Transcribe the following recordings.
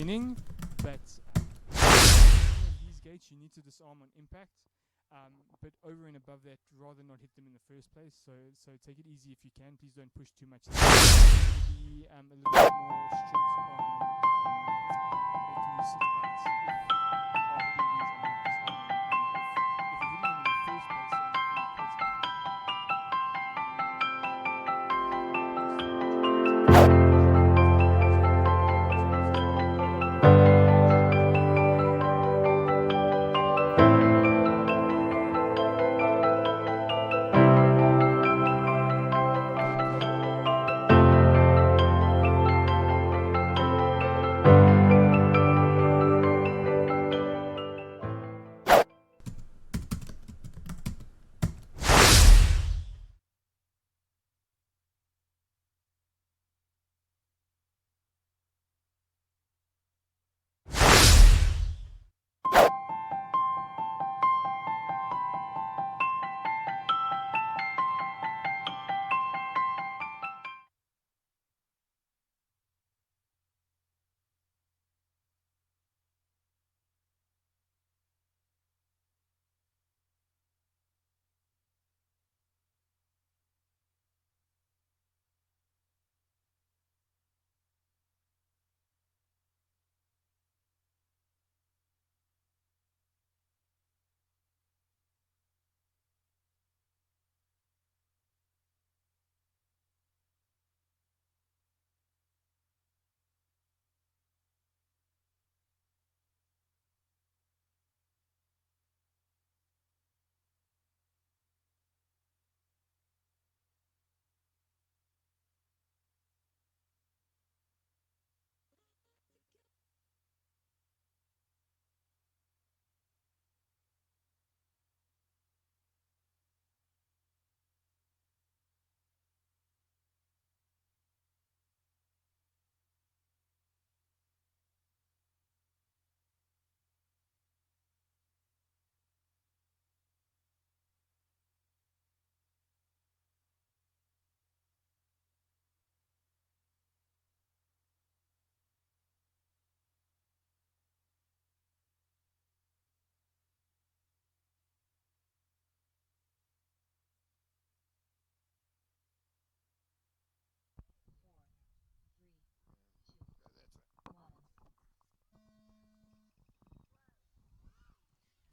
beginning, but these gates you need to disarm on impact. But over and above that, rather not hit them in the first place. So take it easy if you can. Please don't push too much. Be a little bit more strict on making you sit out if you are hitting these and not disarming. If you're hitting them in the first place, then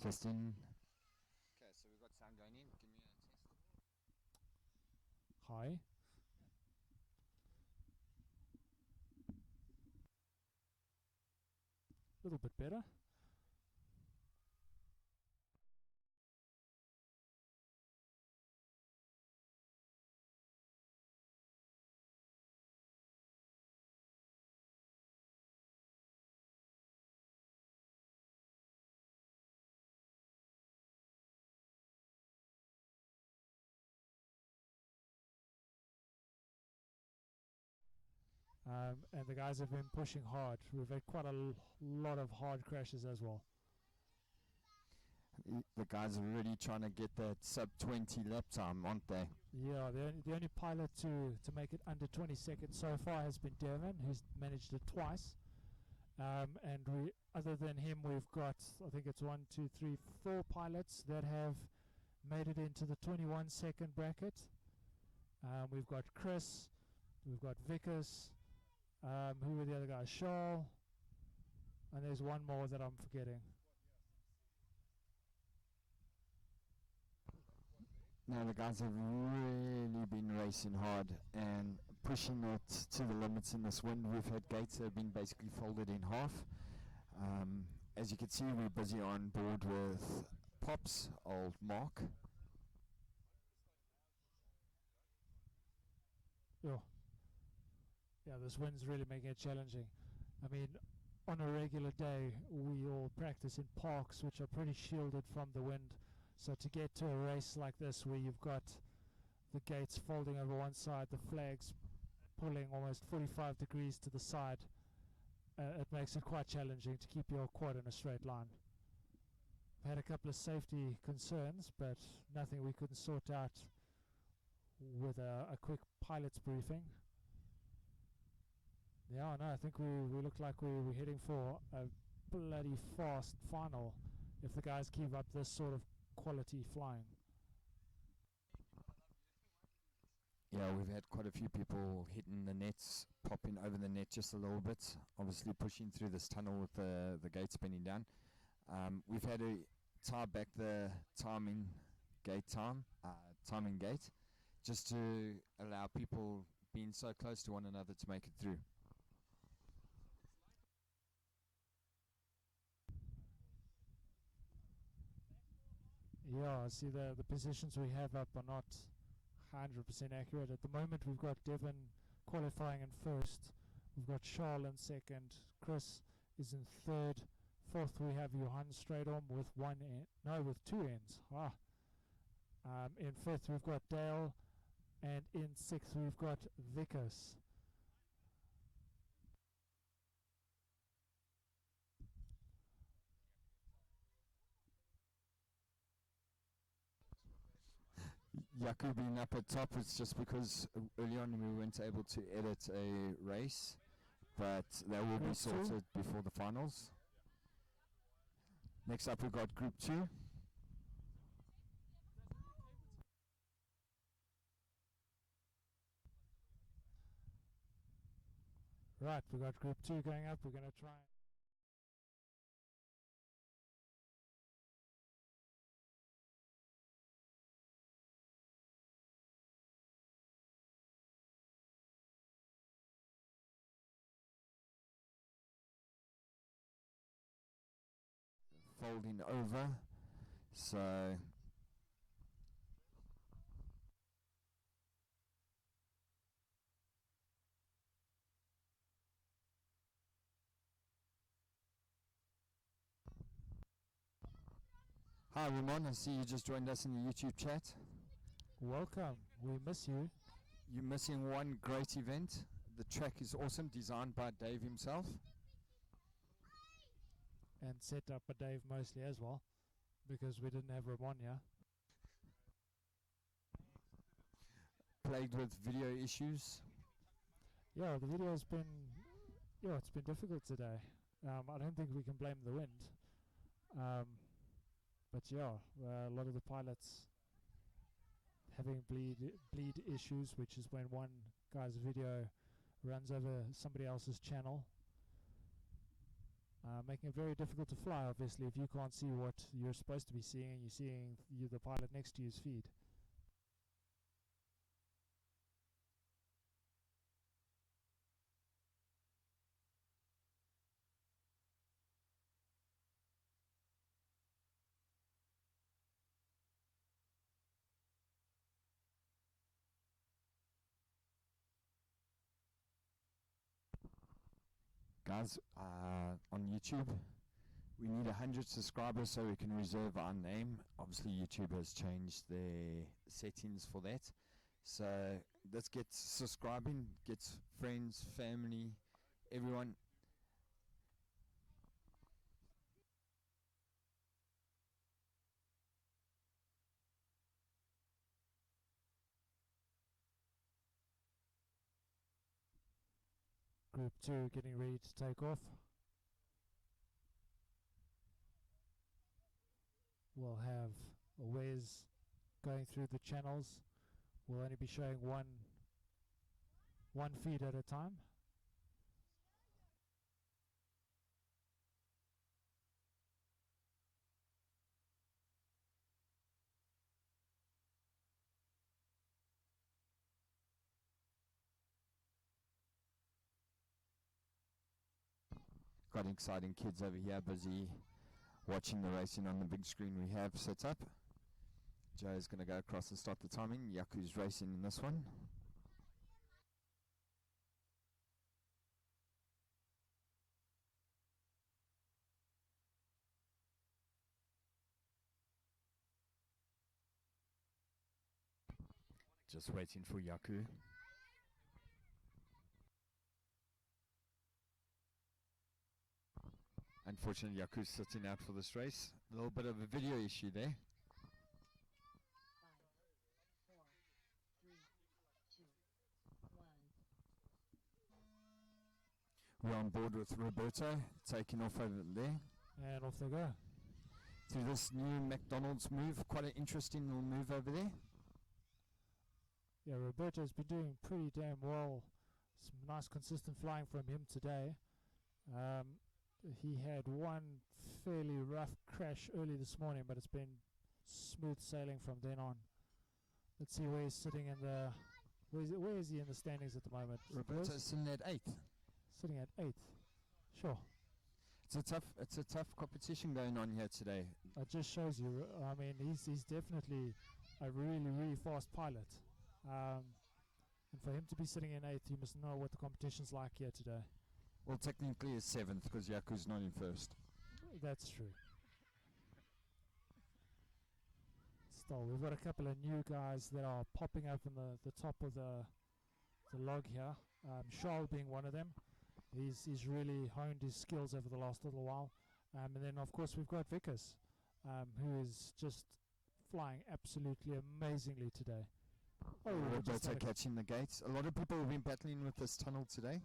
Testing. Okay, so we've got sound going in. Give me a test. hi. A little bit better. And the guys have been pushing hard. We've had quite a lot of hard crashes as well. The guys are really trying to get that sub 20 lap time, aren't they? Yeah, the only pilot to make it under 20 seconds so far has been Devon, who's managed it twice. And other than him, we've got, I think it's 4 pilots that have made it into the 21-second bracket. We've got Chris, we've got Vickers, who were the other guys? Shaw, and there's one more that I'm forgetting. No, the guys have really been racing hard and pushing it to the limits in this wind. We've had gates that have been basically folded in half. As you can see, we're busy on board with Pops, old Mark. Yeah, this wind's really making it challenging. I mean, on a regular day, we all practice in parks which are pretty shielded from the wind. So to get to a race like this where you've got the gates folding over one side, the flags pulling almost 45 degrees to the side, it makes it quite challenging to keep your quad in a straight line. We had a couple of safety concerns, but nothing we couldn't sort out with a quick pilot's briefing. Yeah, no, I think we look like we're heading for a bloody fast final if the guys keep up this sort of quality flying. Yeah, we've had quite a few people hitting the nets, popping over the net just a little bit, obviously pushing through this tunnel with the gate spinning down. We've had to tie back the timing gate just to allow people being so close to one another to make it through. Yeah, I see the positions we have up are not 100% accurate. At the moment, we've got Devon qualifying in first. We've got Charles in second. Chris is in third. Fourth, we have Johan straight on with with two ends. In fifth, we've got Dale. And in sixth, we've got Vickers. Yaku being up at top is just because early on we weren't able to edit a race, but that will be sorted before the finals. Next up we've got Group 2. Right, we've got Group 2 going up. We're going to try. Folding over, so hi Ramon, I see you just joined us in the YouTube chat. Welcome, we miss you. You're missing one great event. The track is awesome, designed by Dave himself. And set up by Dave mostly as well, because we didn't have Ramon here. Plagued with video issues. Yeah, the video's been, it's been difficult today. I don't think we can blame the wind. But yeah, a lot of the pilots having bleed issues, which is when one guy's video runs over somebody else's channel, making it very difficult to fly, obviously, if you can't see what you're supposed to be seeing and you're seeing the pilot next to you's feed. Guys, on YouTube, we need 100 subscribers so we can reserve our name. Obviously, YouTube has changed their settings for that. So let's get subscribing, get friends, family, everyone. Group 2 getting ready to take off. We'll have Wes going through the channels. We'll only be showing one feed at a time. Got exciting kids over here busy watching the racing on the big screen we have set up. Joe's going to go across and start the timing. Yaku's racing in this one. Just waiting for Yaku. Unfortunately, Yaku's sitting out for this race. A little bit of a video issue there. 5, 4, 3, 2, 1. We're on board with Roberto, taking off over there. And off they go. Through this new McDonald's move, quite an interesting little move over there. Yeah, Roberto's been doing pretty damn well. Some nice consistent flying from him today. He had one fairly rough crash early this morning, but it's been smooth sailing from then on. Let's see where he's sitting in the... Where is he in the standings at the moment? Roberto's sitting at 8th. Sitting at 8th. Sure. It's a tough competition going on here today. It just shows you, I mean, he's definitely a really, really fast pilot. And for him to be sitting in 8th, you must know what the competition's like here today. Well, technically it's 7th because Yaku's not in 1st. That's true. Still, we've got a couple of new guys that are popping up in the top of the log here. Charles being one of them. He's really honed his skills over the last little while. And then, of course, we've got Vickers, who is just flying absolutely amazingly today. Oh, Roberto catching the gates. A lot of people have been battling with this tunnel today.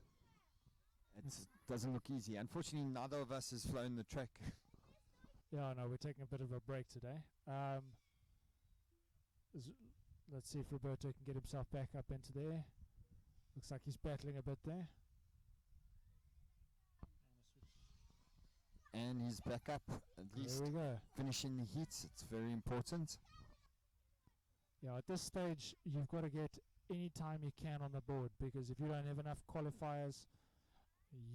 It doesn't look easy. Unfortunately, neither of us has flown the track. Yeah, no, we're taking a bit of a break today. Let's see if Roberto can get himself back up into there. Looks like he's battling a bit there. And he's back up, at least there we go. Finishing the heats. It's very important. Yeah, at this stage, you've got to get any time you can on the board, because if you don't have enough qualifiers,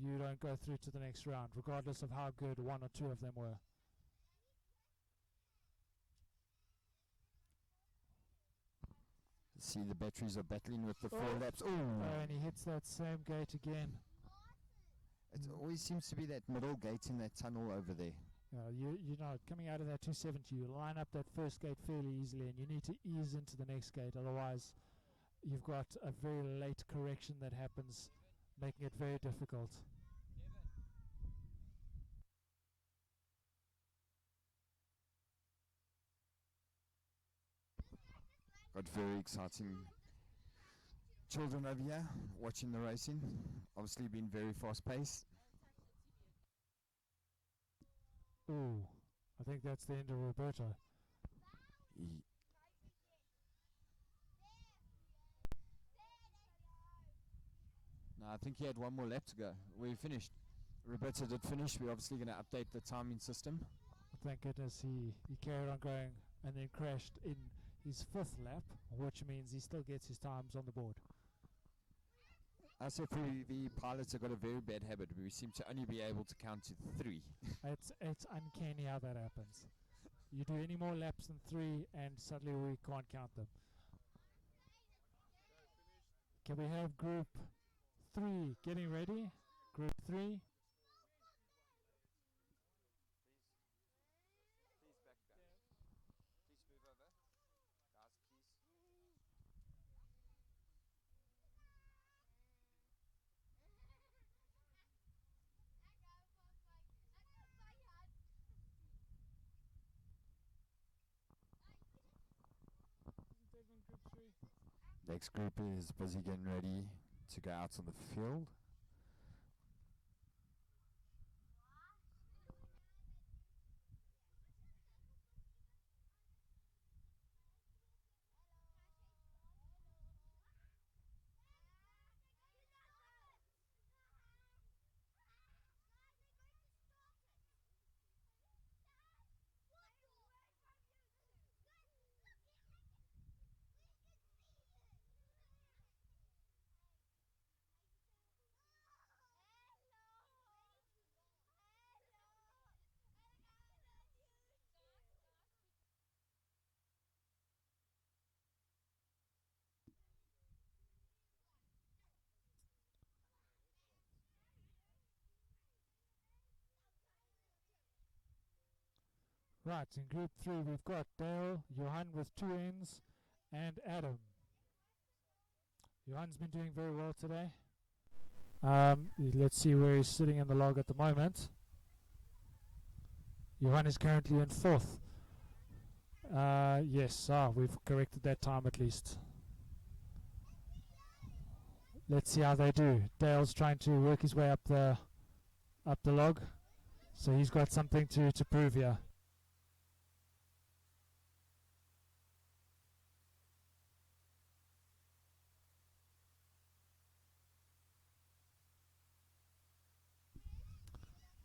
you don't go through to the next round, regardless of how good one or two of them were. See, the batteries are battling with the 4 laps. Oh, and he hits that same gate again. It always seems to be that middle gate in that tunnel over there. You know, coming out of that 270, you line up that first gate fairly easily, and you need to ease into the next gate. Otherwise, you've got a very late correction that happens, making it very difficult. Got very exciting children over here watching the racing. Obviously been very fast paced. Ooh, I think that's the end of Roberto. No, I think he had one more lap to go. We finished. Roberto did finish. We're obviously going to update the timing system. Thank goodness he carried on going and then crashed in his 5th lap, which means he still gets his times on the board. I say the pilots have got a very bad habit. We seem to only be able to count to 3. It's uncanny how that happens. You do any more laps than 3 and suddenly we can't count them. Can we have group 3 getting ready? Group 3. Next group is busy getting ready to go out on the field. Right, in group 3 we've got Dale, Johan with 2 N's, and Adam. Johan's been doing very well today. Let's see where he's sitting in the log at the moment. Johan is currently in 4th. Yes, we've corrected that time at least. Let's see how they do. Dale's trying to work his way up the log, so he's got something to prove here.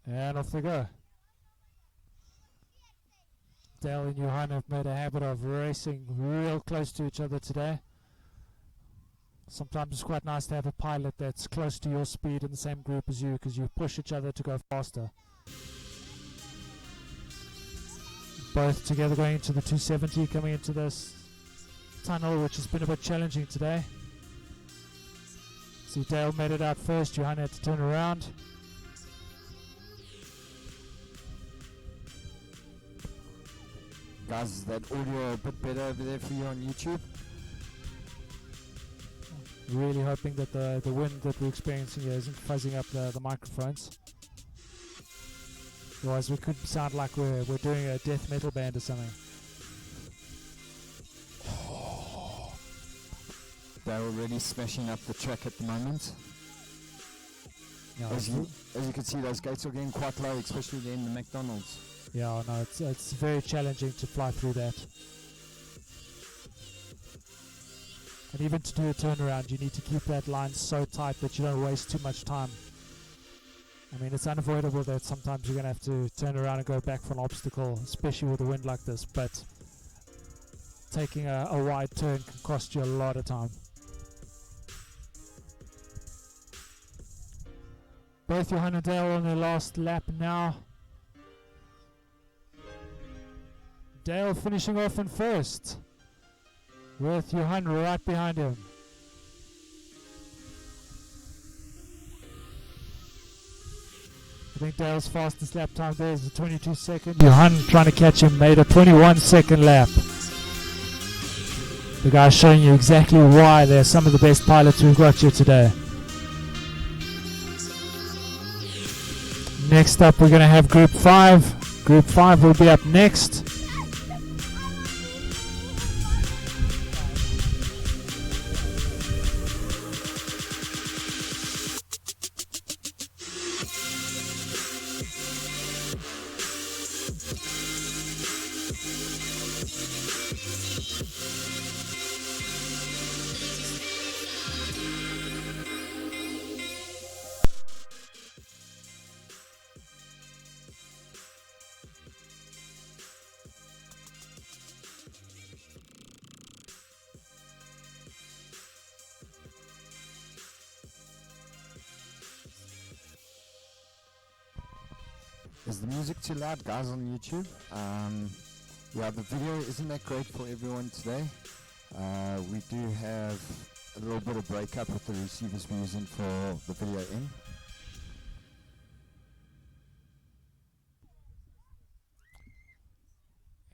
And off they go. Dale and Johan have made a habit of racing real close to each other today. Sometimes it's quite nice to have a pilot that's close to your speed in the same group as you, because you push each other to go faster. Both together going into the 270, coming into this tunnel, which has been a bit challenging today. See, Dale made it out first. Johan had to turn around. Guys, is that audio a bit better over there for you on YouTube? Really hoping that the wind that we're experiencing here isn't fuzzing up the microphones. Otherwise we could sound like we're doing a death metal band or something. They're already smashing up the track at the moment. Yeah, as you can see, those gates are getting quite low, especially there in the McDonald's. Yeah, no, it's very challenging to fly through that. And even to do a turnaround, you need to keep that line so tight that you don't waste too much time. I mean, it's unavoidable that sometimes you're going to have to turn around and go back for an obstacle, especially with a wind like this, but taking a wide turn can cost you a lot of time. Both Johan and Dale on their last lap now. Dale finishing off in first, with Johan right behind him. I think Dale's fastest lap time there is a 22 second. Johan trying to catch him made a 21 second lap. The guy's showing you exactly why they're some of the best pilots we've got here today. Next up we're going to have Group 5. Group 5 will be up next. Is the music too loud, guys, on YouTube? Yeah, the video isn't that great for everyone today. We do have a little bit of breakup with the receivers we're using for the video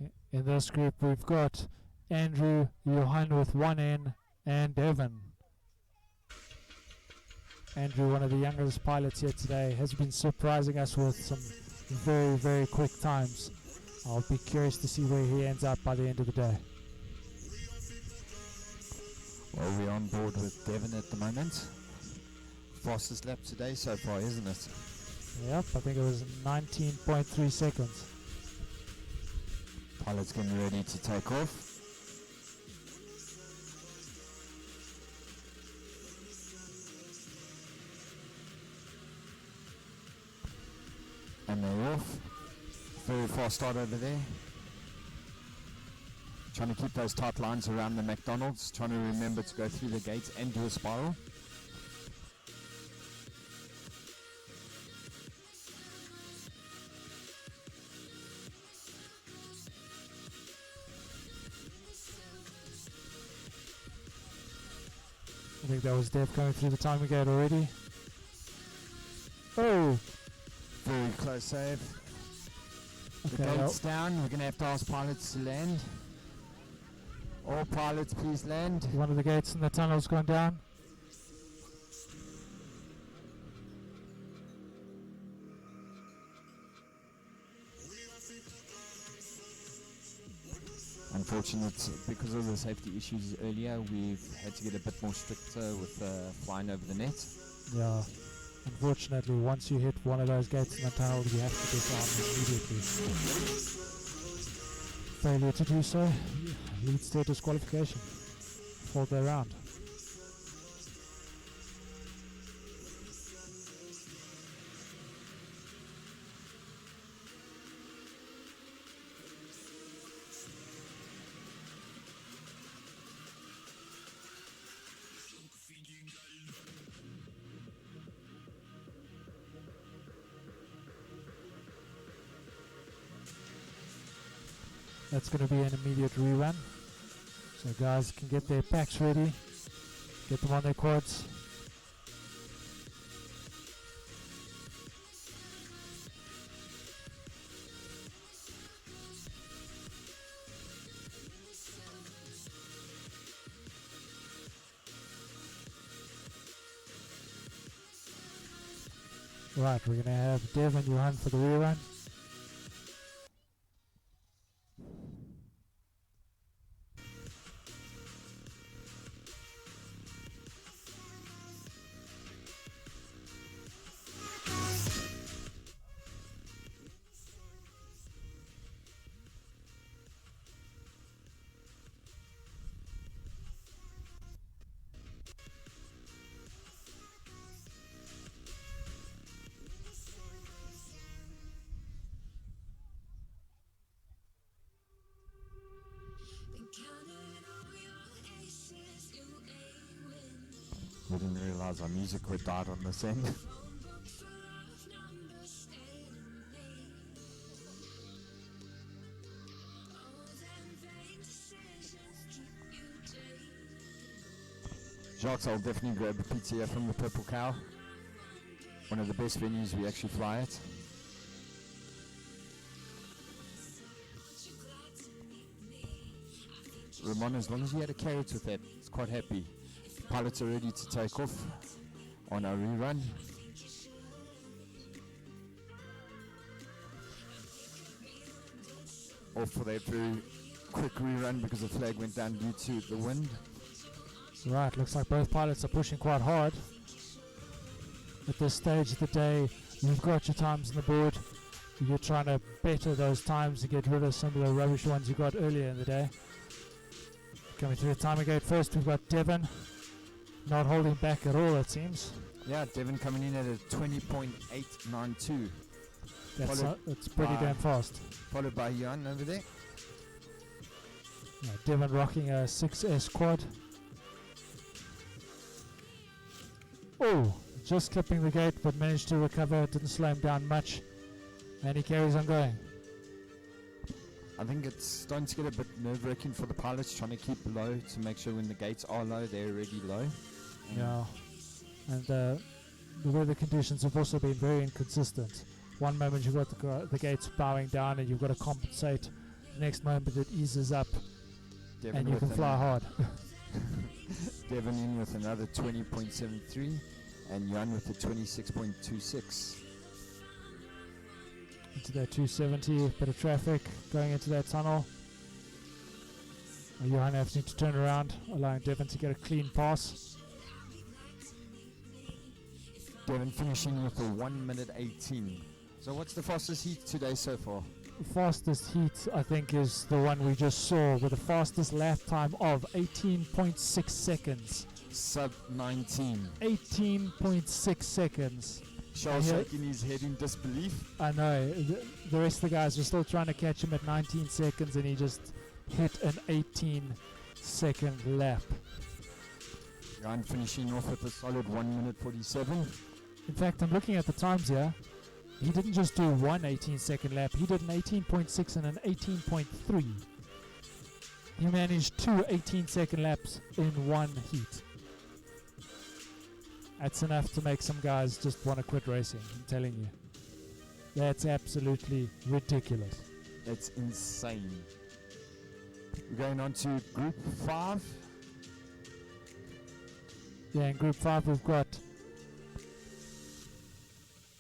in. In this group we've got Andrew, Johan with 1N, and Evan. Andrew, one of the youngest pilots here today, has been surprising us with some very, very quick times. I'll be curious to see where he ends up by the end of the day. Well, we're on board with Devon at the moment. Fastest lap today so far, isn't it? Yep, I think it was 19.3 seconds. Pilot's getting ready to take off. And they're off. Very fast start over there. Trying to keep those tight lines around the McDonald's. Trying to remember to go through the gates and do a spiral. I think that was Dev coming through the timing gate already. Oh! Very close save. The Okay, gate's down. We're going to have to ask pilots to land. All pilots, please land. one of the gates in the tunnel's gone down. unfortunate because of the safety issues earlier. We've had to get a bit more stricter with flying over the net. Yeah. Unfortunately, once you hit one of those gates in the tunnel, you have to disarm immediately. Failure to do so leads to a disqualification for the round. That's going to be an immediate rerun. So guys can get their packs ready, get them on their quads. Right, we're going to have Dev and Johan for the rerun. We didn't realize our music would died on this end. Jacques, I'll definitely grab a pizza from the Purple Cow. One of the best venues we actually fly at. Ramon, as long as you had a carrot with that, it's quite happy. Pilots are ready to take off on our rerun. Off for that very quick rerun because the flag went down due to the wind. Right, looks like both pilots are pushing quite hard. At this stage of the day, you've got your times on the board. You're trying to better those times to get rid of some of the rubbish ones you got earlier in the day. Coming through the timing gate first, we've got Devon. Not holding back at all, it seems. Yeah, Devon coming in at a 20.892. That's pretty damn fast. Followed by Jan over there. Yeah, Devon rocking a 6S quad. Oh, just clipping the gate, but managed to recover. Didn't slow him down much. And he carries on going. I think it's starting to get a bit nerve-wracking for the pilots, trying to keep low to make sure when the gates are low, they're already low. Yeah, and the weather conditions have also been very inconsistent. One moment you've got the gates bowing down and you've got to compensate. The next moment it eases up Devon and you can fly hard. Devon in with another 20.73 and Jan with a 26.26. Into that 270, bit of traffic going into that tunnel. Johan having to turn around, allowing Devon to get a clean pass. Devon finishing with a 1 minute 18. So what's the fastest heat today so far? The fastest heat, I think, is the one we just saw with the fastest lap time of 18.6 seconds. Sub 19. 18.6 seconds. Charles shaking his head in disbelief. I know. The rest of the guys were still trying to catch him at 19 seconds and he just hit an 18-second lap. Jan finishing off with a solid 1 minute 47. In fact, I'm looking at the times here. He didn't just do one 18-second lap. He did an 18.6 and an 18.3. He managed two 18-second laps in one heat. That's enough to make some guys just want to quit racing, I'm telling you. That's absolutely ridiculous. That's insane. We're going on to Group 5. Yeah, in Group 5 we've got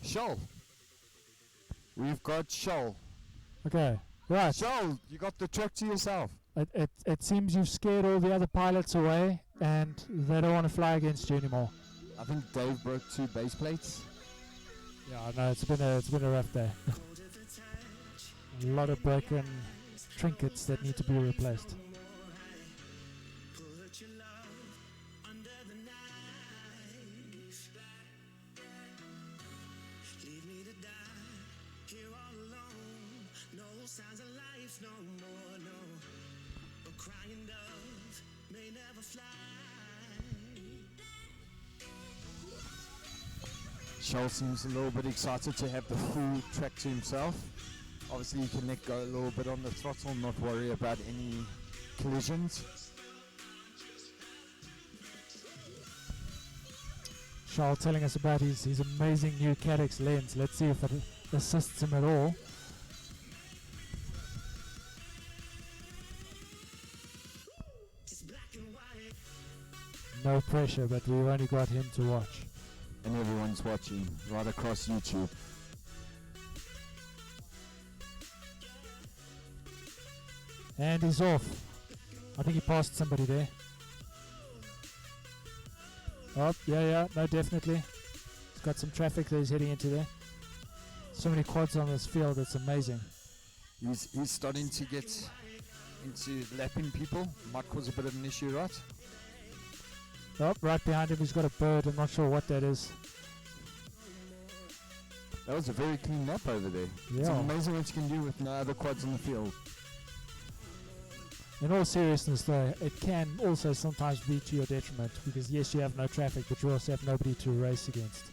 Shoal. We've got Shoal. Okay, right. Shoal, you got the track to yourself. It seems you've scared all the other pilots away, and they don't want to fly against you anymore. I think Dave broke 2 base plates. Yeah, I know, it's been a rough day. A lot of broken trinkets that need to be replaced. Shell seems a little bit excited to have the full track to himself. Obviously, he can let go a little bit on the throttle, not worry about any collisions. Charles telling us about his amazing new Cadex lens. Let's see if it assists him at all. No pressure, but we've only got him to watch. And everyone's watching right across YouTube. And he's off. I think he passed somebody there. Oh, yeah, no, definitely. He's got some traffic that he's heading into there. So many quads on this field, it's amazing. He's starting to get into lapping people. Might cause a bit of an issue, right? Oh, right behind him he's got a bird. I'm not sure what that is. That was a very clean lap over there. Yeah. It's amazing what you can do with no other quads on the field. In all seriousness though, it can also sometimes be to your detriment, because yes, you have no traffic, but you also have nobody to race against.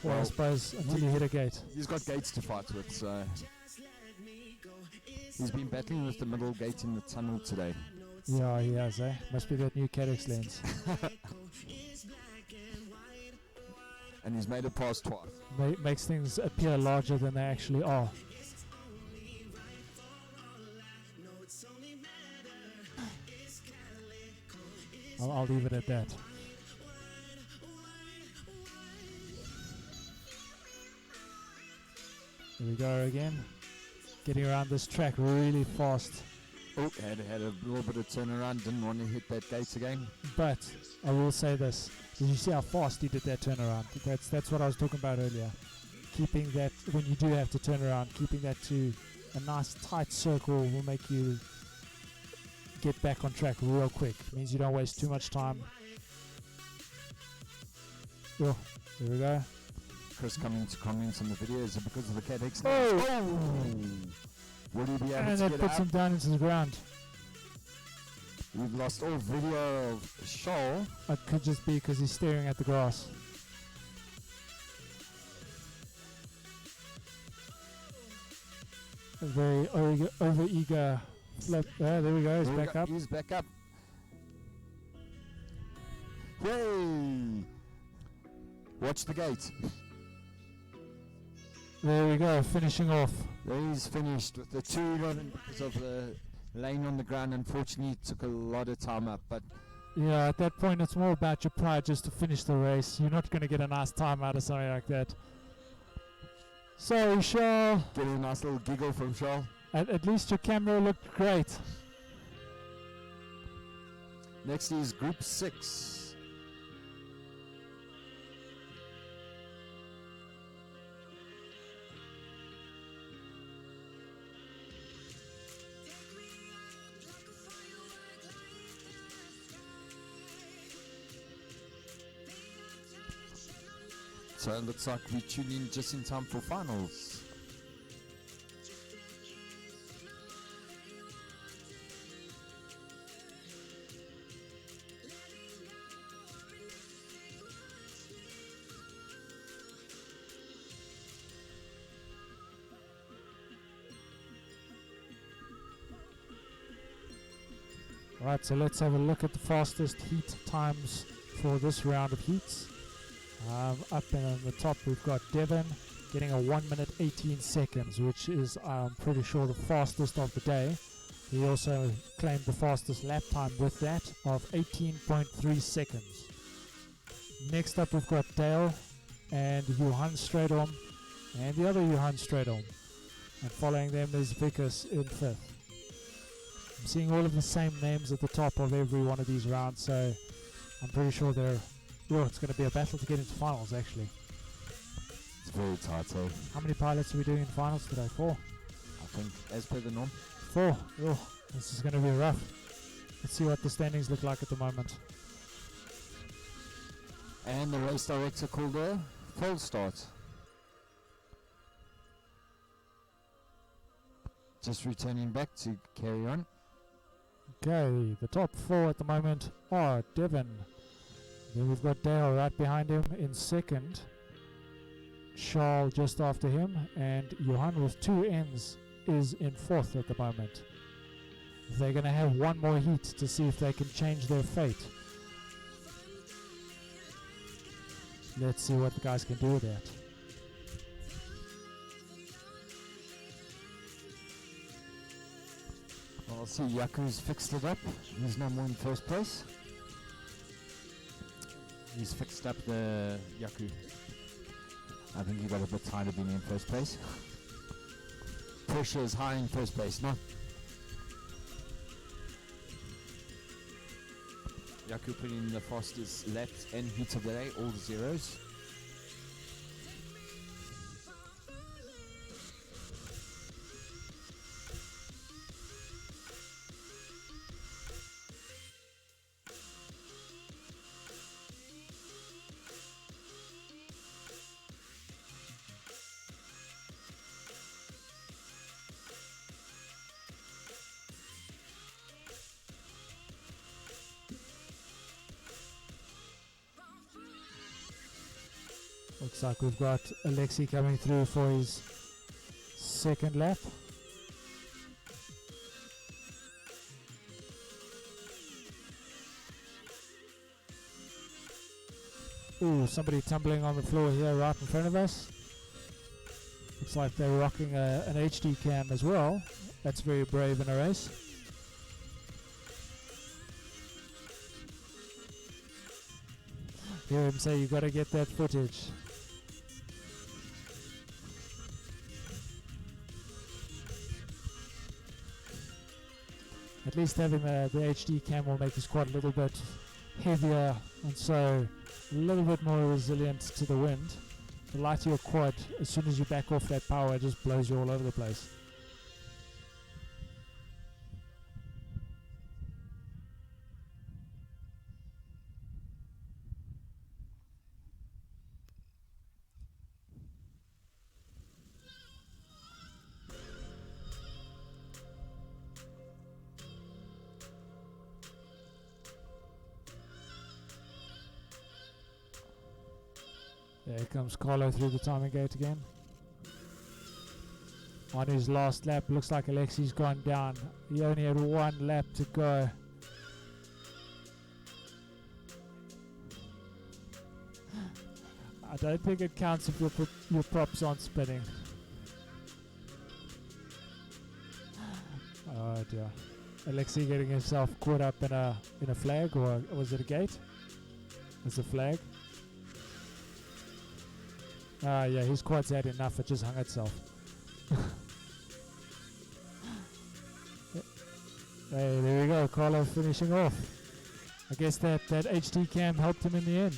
Well, I suppose until you hit a gate. He's got gates to fight with, so he's been battling with the middle gate in the tunnel today. Yeah, he has, eh? Must be that new Cadex lens. And he's made it past twice. Makes things appear larger than they actually are. I'll leave it at that. Here we go again. Getting around this track really fast. Oh, had a little bit of turnaround, didn't want to hit that gate again. But I will say this. Did you see how fast he did that turnaround? That's what I was talking about earlier. Keeping that, when you do have to turn around, keeping that to a nice tight circle will make you get back on track real quick. It means you don't waste too much time. Oh, here we go. Chris coming to comments on the video, is it because of the Cadex? Oh! Will he be able And to that get puts up? him down into the ground. We've lost all video of Shoal. It could just be because he's staring at the grass. A very over-eager flip. There we go, he's back up. He's back up. Yay! Watch the gate. There we go, finishing off. He's finished with the 2-11 because of the lane on the ground. Unfortunately, it took a lot of time up, but Yeah, at that point it's more about your pride just to finish the race. You're not going to get a nice time out of something like that. Sorry, Shaw. get a nice little giggle from Shoal. At least your camera looked great. Next is Group 6. So it looks like we tune in just in time for finals. Right, so let's have a look at the fastest heat times for this round of heats. Up and on the top we've got Devon getting a 1 minute 18 seconds, which is I'm pretty sure the fastest of the day. He also claimed the fastest lap time with that of 18.3 seconds. Next up we've got Dale and Johan Stradom and the other Johan Stradom. And following them is Vickers in 5th. I'm seeing all of the same names at the top of every one of these rounds, so I'm pretty sure it's going to be a battle to get into finals, actually. It's very tight, eh? How many pilots are we doing in finals today? 4? I think, as per the norm. 4. Oh, this is going to be rough. Let's see what the standings look like at the moment. And the race director called a false start. Just returning back to carry on. Okay, the top 4 at the moment are Devon. Then we've got Dale right behind him in second. Charles just after him. And Johan with 2 N's is in 4th at the moment. They're going to have one more heat to see if they can change their fate. Let's see what the guys can do with that. I'll see Yaku's fixed it up. He's now more in first place. He's fixed up the Yaku. I think he got a bit tired of being in first place. Pressure is high in first place, no? Yaku putting in the fastest laps and heats of the day, all zeros. Looks like we've got Alexei coming through for his second lap. Ooh, somebody tumbling on the floor here right in front of us. Looks like they're rocking an HD cam as well. That's very brave in a race. Hear him say you gotta get that footage. At least having the HD cam will make this quad a little bit heavier and so a little bit more resilient to the wind. The lighter your quad, as soon as you back off that power, it just blows you all over the place. There comes Carlo through the timing gate again. On his last lap, looks like Alexei's gone down. He only had one lap to go. I don't think it counts if your props aren't spinning. Oh dear. Alexei getting himself caught up in a flag, or was it a gate? It's a flag. Yeah, his quad's had enough, it just hung itself. Hey, there we go, Carlo finishing off. I guess that HD cam helped him in the end.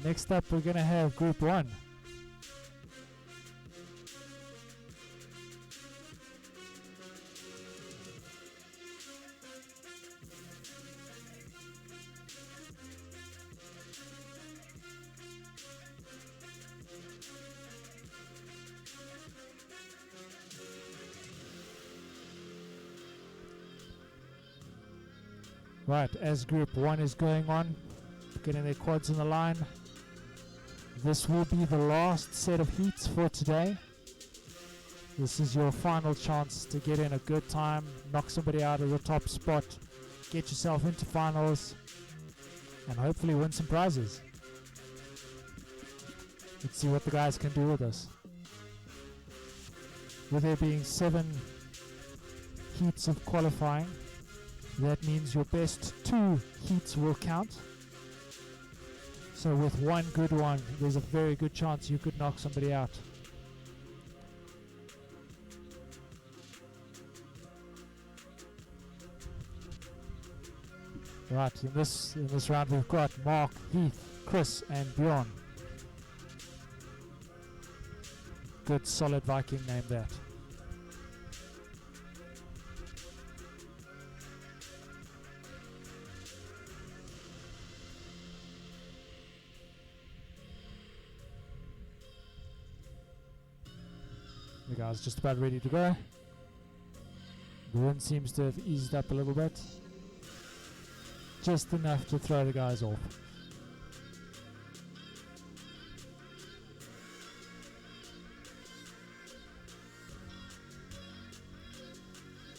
Next up, we're going to have Group 1. Right, as Group 1 is going on, getting their quads in the line, this will be the last set of heats for today. This is your final chance to get in a good time, knock somebody out of the top spot, get yourself into finals, and hopefully win some prizes. Let's see what the guys can do with this. With there being 7 heats of qualifying, that means your best 2 heats will count. So with one good one, there's a very good chance you could knock somebody out. Right, in this round we've got Mark, Heath, Chris and Bjorn. Good solid Viking name that. The guy's just about ready to go. The wind seems to have eased up a little bit. Just enough to throw the guys off.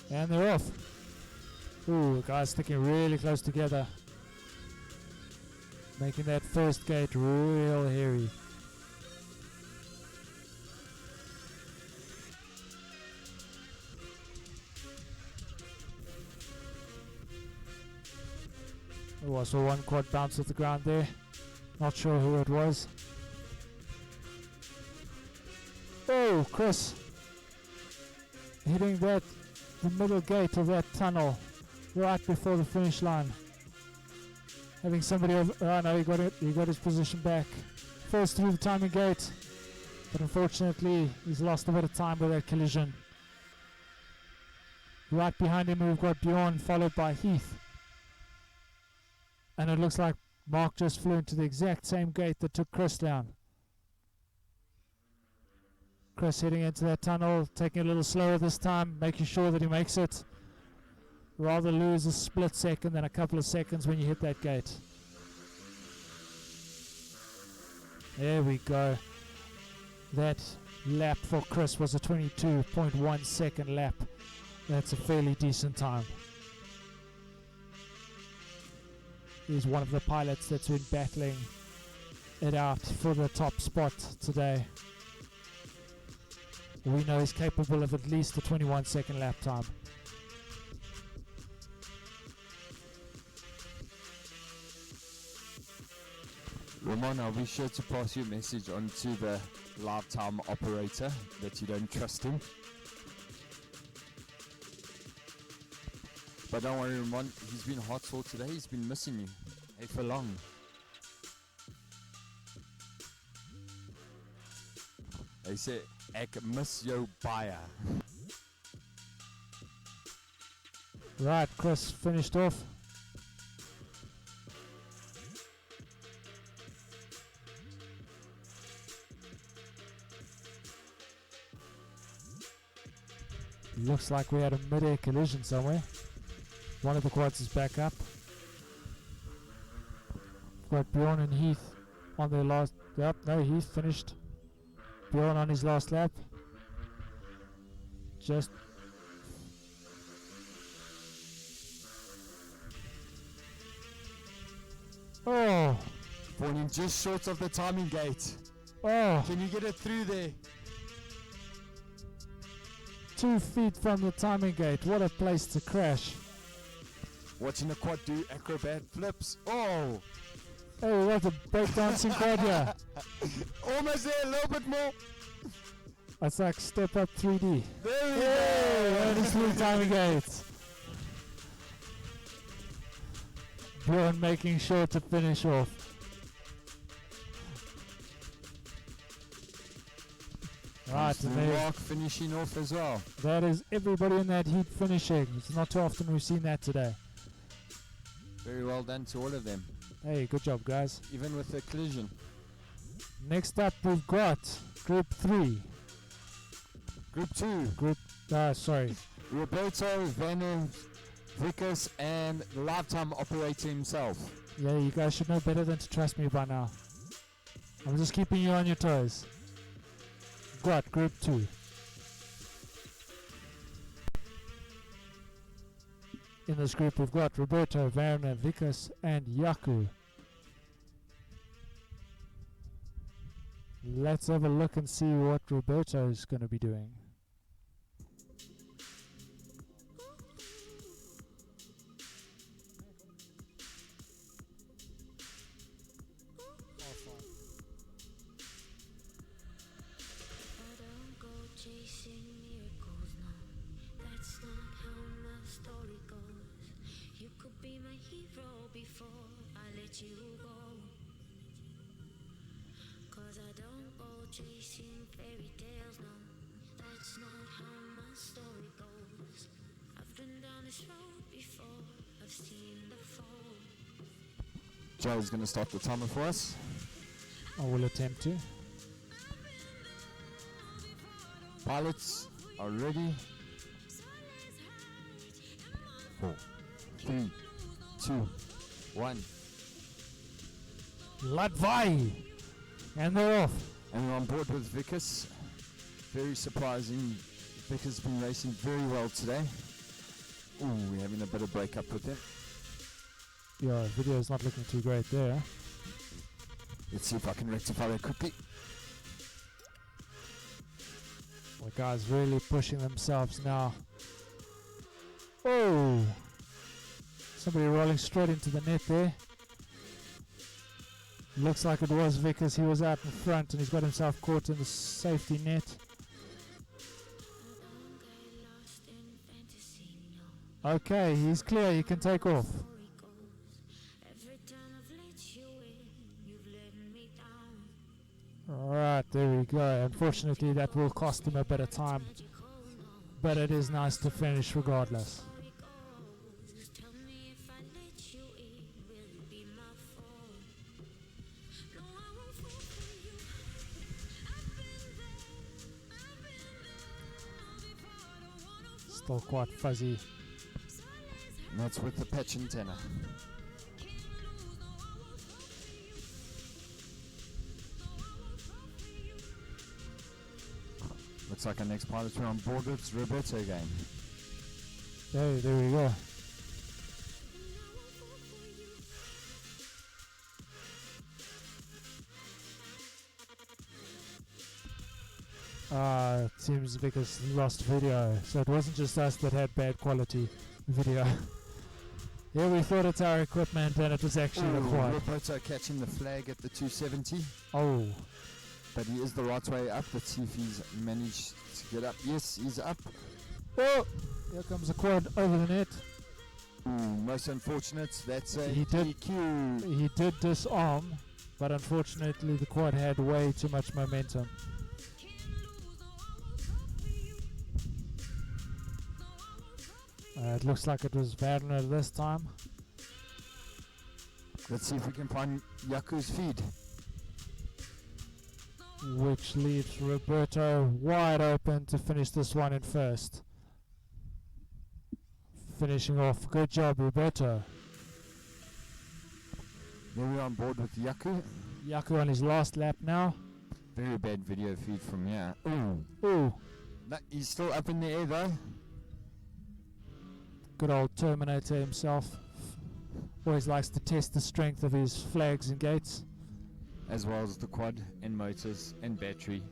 And they're off. Ooh, the guys sticking really close together. Making that first gate real hairy. Oh, I saw one quad bounce off the ground there. Not sure who it was. Oh, Chris. Hitting the middle gate of that tunnel right before the finish line. Having somebody over. Oh no, he got his position back. Falls through the timing gate. But unfortunately, he's lost a bit of time with that collision. Right behind him, we've got Bjorn, followed by Heath. And it looks like Mark just flew into the exact same gate that took Chris down. Chris heading into that tunnel, taking it a little slower this time, making sure that he makes it. Rather lose a split second than a couple of seconds when you hit that gate. There we go. That lap for Chris was a 22.1 second lap. That's a fairly decent time. He's one of the pilots that's been battling it out for the top spot today. We know he's capable of at least a 21 second lap time. Ramon, I'll be sure to pass your message on to the lifetime operator that you don't trust him. But don't worry, Ramon, he's been hot sore today. He's been missing you. Hey, for long. They say, ek miss jou baie. Right, Chris finished off. Looks like we had a mid-air collision somewhere. One of the quads is back up. We've got Bjorn and Heath on their last. Yep, no, Heath finished. Bjorn on his last lap. Just. Oh! Falling just short of the timing gate. Oh! Can you get it through there? 2 feet from the timing gate. What a place to crash. Watching the quad do acrobat flips. Oh! Hey, what a breakdancing quad here. Almost there, a little bit more. That's like Step Up 3D. There we Hey, go. only through timing gate. Bjorn making sure to finish off. Right, and there, Mark finishing off as well. that is everybody in that heat finishing. It's not too often we've seen that today. Very well done to all of them, Hey, good job, guys. even with the collision. Next up, we've got Group 3. Group 2, Sorry. Roberto, Vanner, Vickers, and the lifetime operator himself. Yeah, you guys should know better than to trust me by now. I'm just keeping you on your toes. Got Group 2. In this group, we've got Roberto, Werner, Vickers, and Yaku. Let's have a look and see what Roberto is going to be doing. Chasing miracles, no, that's not how my story goes. You could be my hero before I let you go. 'Cause I don't go chasing fairy tales, no. That's not how my story goes. I've been down this road before, I've seen the fall. Joe's going to start the timer for us. I will attempt to. Pilots are ready. 4, 3, 2, 1. Latvai! And they're off. And we're on board with Vickers. Very surprising. Vickers been racing very well today. Ooh, we're having a bit of breakup with him. Yeah, video's not looking too great there. Let's see if I can rectify that quickly. The guys really pushing themselves now. Oh! Somebody rolling straight into the net there. Looks like it was Vickers. He was out in front and he's got himself caught in the safety net. Okay, he's clear. He can take off. Alright, there we go. Unfortunately, that will cost him a bit of time. But it is nice to finish regardless. Still quite fuzzy. And that's with the patch antenna. Looks like our next pilot we're on board with is Roberto again. Hey, there we go. It seems Vickers lost video, so it wasn't just us that had bad quality video. Yeah, we thought it's our equipment and it was actually the quad. Roberto catching the flag at the 270. Oh. But he is the right way up. Let's see if he's managed to get up. Yes, he's up. Oh! Here comes the quad over the net. Ooh, most unfortunate. That's a He did DQ. He did disarm, but unfortunately the quad had way too much momentum. It looks like it was Wagner this time. Let's see if we can find Yaku's feed. Which leaves Roberto wide open to finish this one in first. Finishing off. Good job, Roberto. There we are on board with Yaku. Yaku on his last lap now. Very bad video feed from here. Ooh. Ooh. No, he's still up in the air though. Good old Terminator himself. Always likes to test the strength of his flags and gates. As well as the quad and motors and battery.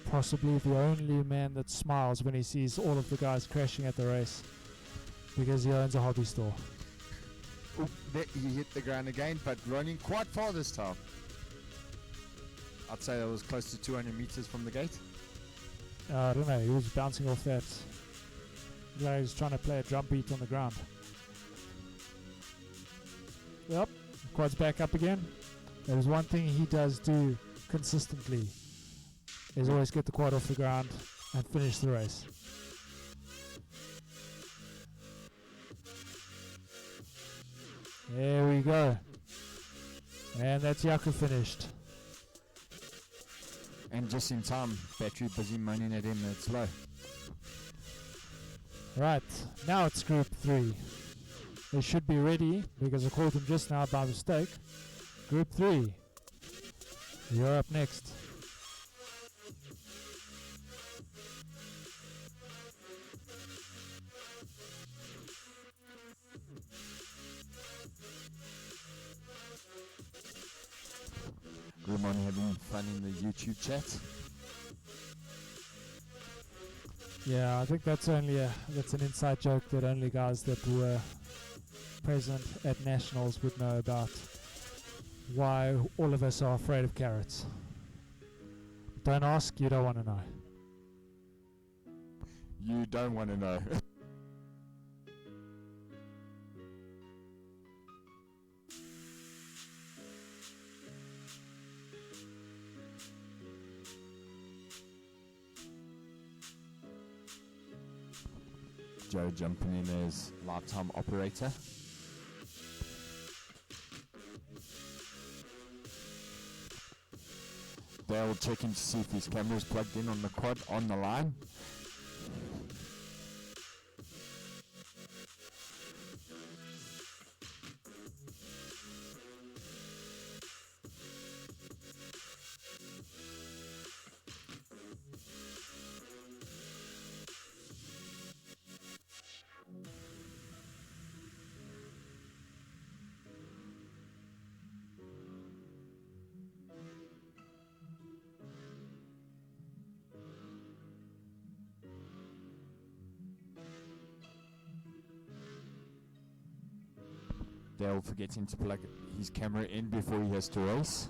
Possibly the only man that smiles when he sees all of the guys crashing at the race. Because he owns a hobby store. Ooh, he hit the ground again, but running quite far this time. I'd say that was close to 200 meters from the gate. I don't know, he was bouncing off that. Like he was trying to play a drum beat on the ground. Yep, quad's back up again. There's one thing he does do consistently, is always get the quad off the ground and finish the race. There we go. And that's Yaku finished. And just in time, battery busy moaning at him that it's low. Right, now it's group 3. They should be ready, because I called them just now by mistake. Group 3. You're up next. Good morning, having fun in the YouTube chat. Yeah, I think that's only that's an inside joke that only guys that were present at Nationals would know about. Why all of us are afraid of carrots. Don't ask, you don't want to know. You don't want to know. Joe jumping in as lifetime operator. Dale checking to see if his camera's plugged in on the quad on the line. Dale forgetting to plug his camera in before he has to race.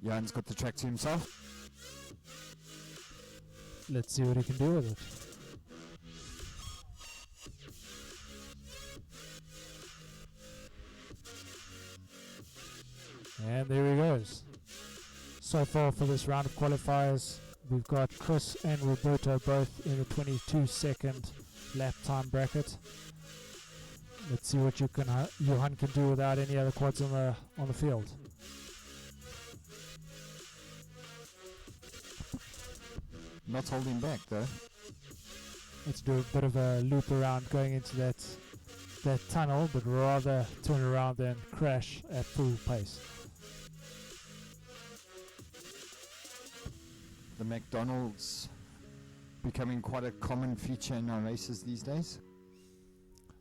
Jan's got the track to himself. Let's see what he can do with it. And there he goes. So far for this round of qualifiers, we've got Chris and Roberto both in the 22-second lap time bracket. Let's see what Johan can do without any other quads on the field. Not holding back though. Let's do a bit of a loop around going into that tunnel, but rather turn around than crash at full pace. The McDonald's becoming quite a common feature in our races these days.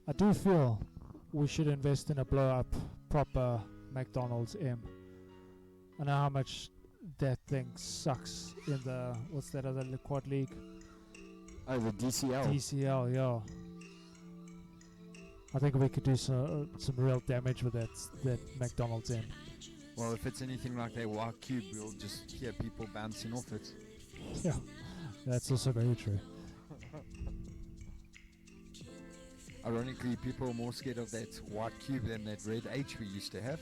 I do feel we should invest in a blow-up proper McDonald's M. I know how much that thing sucks in the, what's that other quad league? Oh, the DCL. DCL, yeah. I think we could do some real damage with that McDonald's M. Well, if it's anything like that Y Cube, we'll just hear people bouncing off it. Yeah, that's also very true. Ironically, people are more scared of that white cube than that red H we used to have.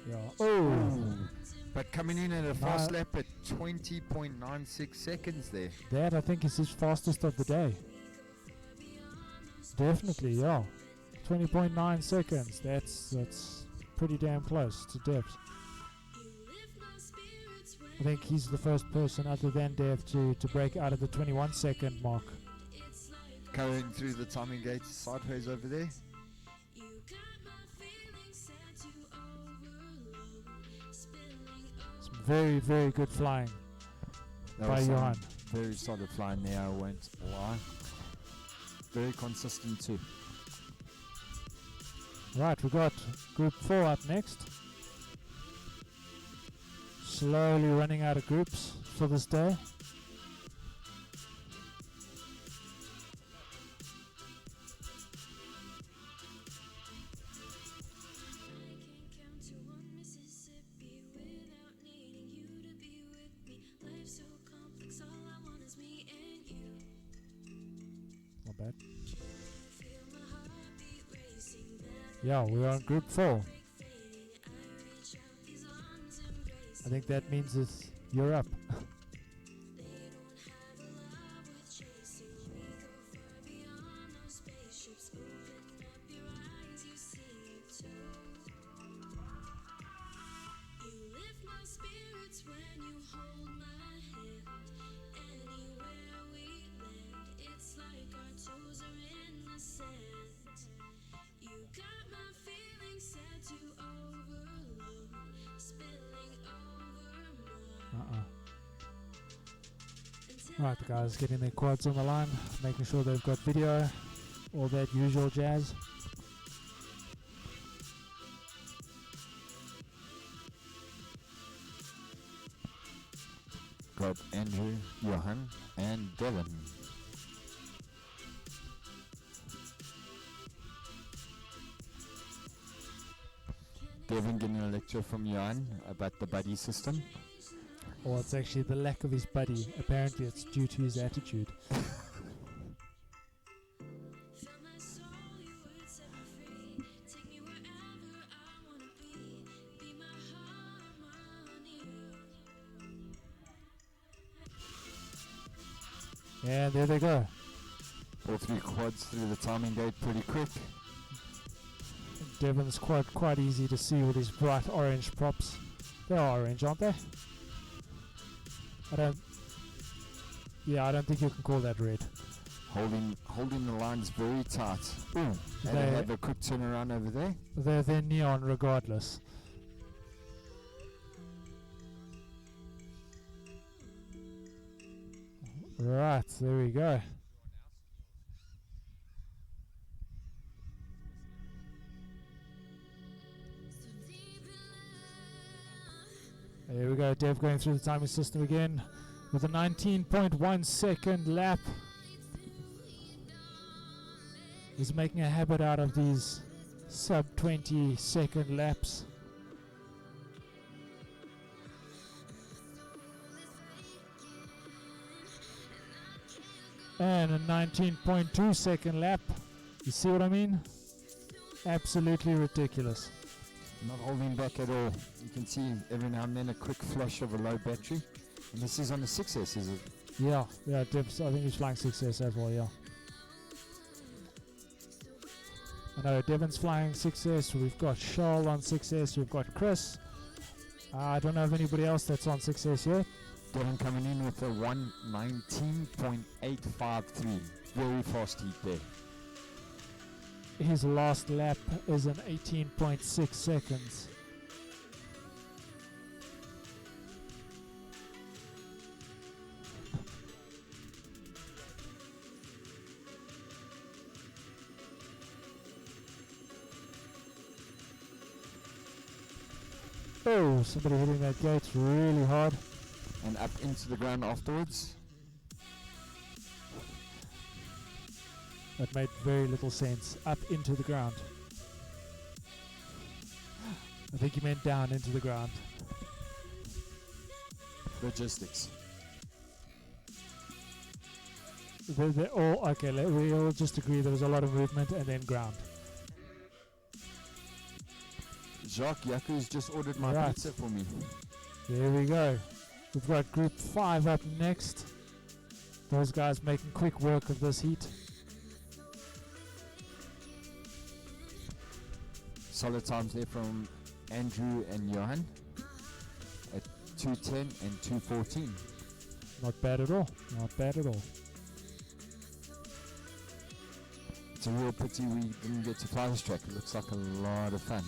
Yeah. Oh! But coming in at a fast lap at 20.96 seconds there. That, I think, is his fastest of the day. Definitely, yeah. 20.9 seconds. That's pretty damn close to Dev's. I think he's the first person other than Dev to break out of the 21-second mark. Going through the timing gate sideways over there. Some very, very good flying by Johan. Very solid flying there, I won't lie. Very consistent too. Right, we've got Group 4 up next. Slowly running out of groups for this day. Not bad. Yeah, we're on Group 4. I think that means you're up. Right, the guys getting their quads on the line, making sure they've got video, all that usual jazz. got Andrew, Johan, and Devin. Devin getting a lecture from Johan about the buddy system. Or it's actually the lack of his buddy. Apparently it's due to his attitude. And there they go. All three quads through the timing gate pretty quick. Devin's quite easy to see with his bright orange props. They're orange, aren't they? I don't think you can call that red. Holding the lines very tight. Ooh, and they have a quick turnaround over there. They're neon regardless. Right, there we go. There we go, Dev going through the timing system again with a 19.1 second lap. He's making a habit out of these sub 20 second laps. And a 19.2 second lap. You see what I mean? Absolutely ridiculous. Not holding back at all. You can see every now and then a quick flash of a low battery. And this is on the 6S, is it? Yeah, Dev's, I think he's flying 6S as well, yeah. I know Devon's flying 6S, we've got Charles on 6S, we've got Chris. I don't know of anybody else that's on 6S yet. Devon coming in with a 1:19.853. Very fast heat there. His last lap is an 18.6 seconds. Oh, somebody hitting that gate really hard. And up into the ground afterwards. That made very little sense. Up into the ground. I think he meant down into the ground. Logistics. They're all okay. We all just agree there was a lot of movement and then ground. Jacques Yaku's just ordered my Right. pizza for me. There we go. We've got Group 5 up next. Those guys making quick work of this heat. Solid times there from Andrew and Johan at 2:10 and 2:14. Not bad at all. Not bad at all. It's a real pity we didn't get to fly this track. It looks like a lot of fun.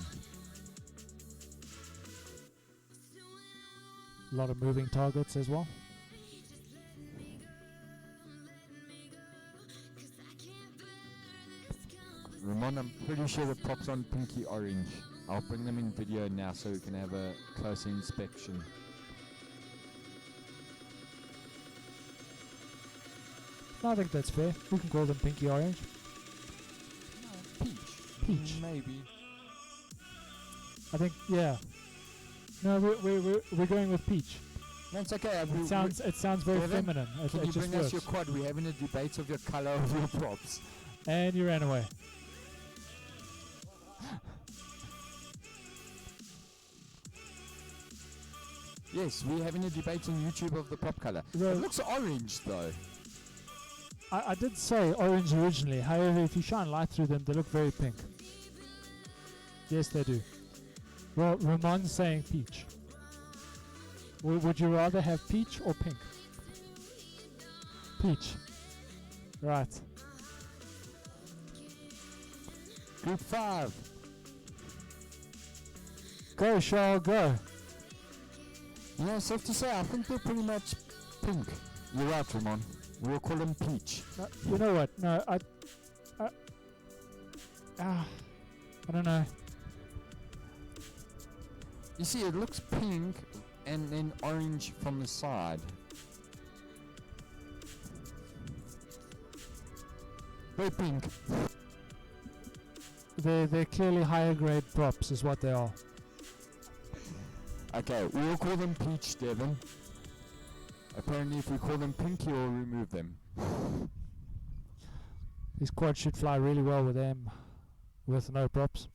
A lot of moving targets as well. Ramon, I'm pretty sure the props on pinky orange. I'll bring them in video now so we can have a closer inspection. I think that's fair. We can call them pinky orange. Peach. Maybe. I think, yeah. No, we're going with peach. That's okay. It sounds very Devin, feminine. Can It you just bring us works. your quad? We're having a debate of your color of your props. And you ran away. Yes, we're having a debate on YouTube of the prop color. Well, it looks orange though. I did say orange originally. However, if you shine light through them, they look very pink. Yes, they do. Well, Ramon's saying peach. Would you rather have peach or pink? Peach. Right. Group 5. Go, Charles, go. Yeah, safe to say, I think they're pretty much pink. You're right, Ramon. We'll call them peach. You know what? No, I don't know. You see, it looks pink and then orange from the side. Hey, Pink. They're clearly higher grade props, is what they are. Okay, we'll call them Peach, Devon. Apparently, if we call them Pink, he'll remove them. These quads should fly really well with them, with no props.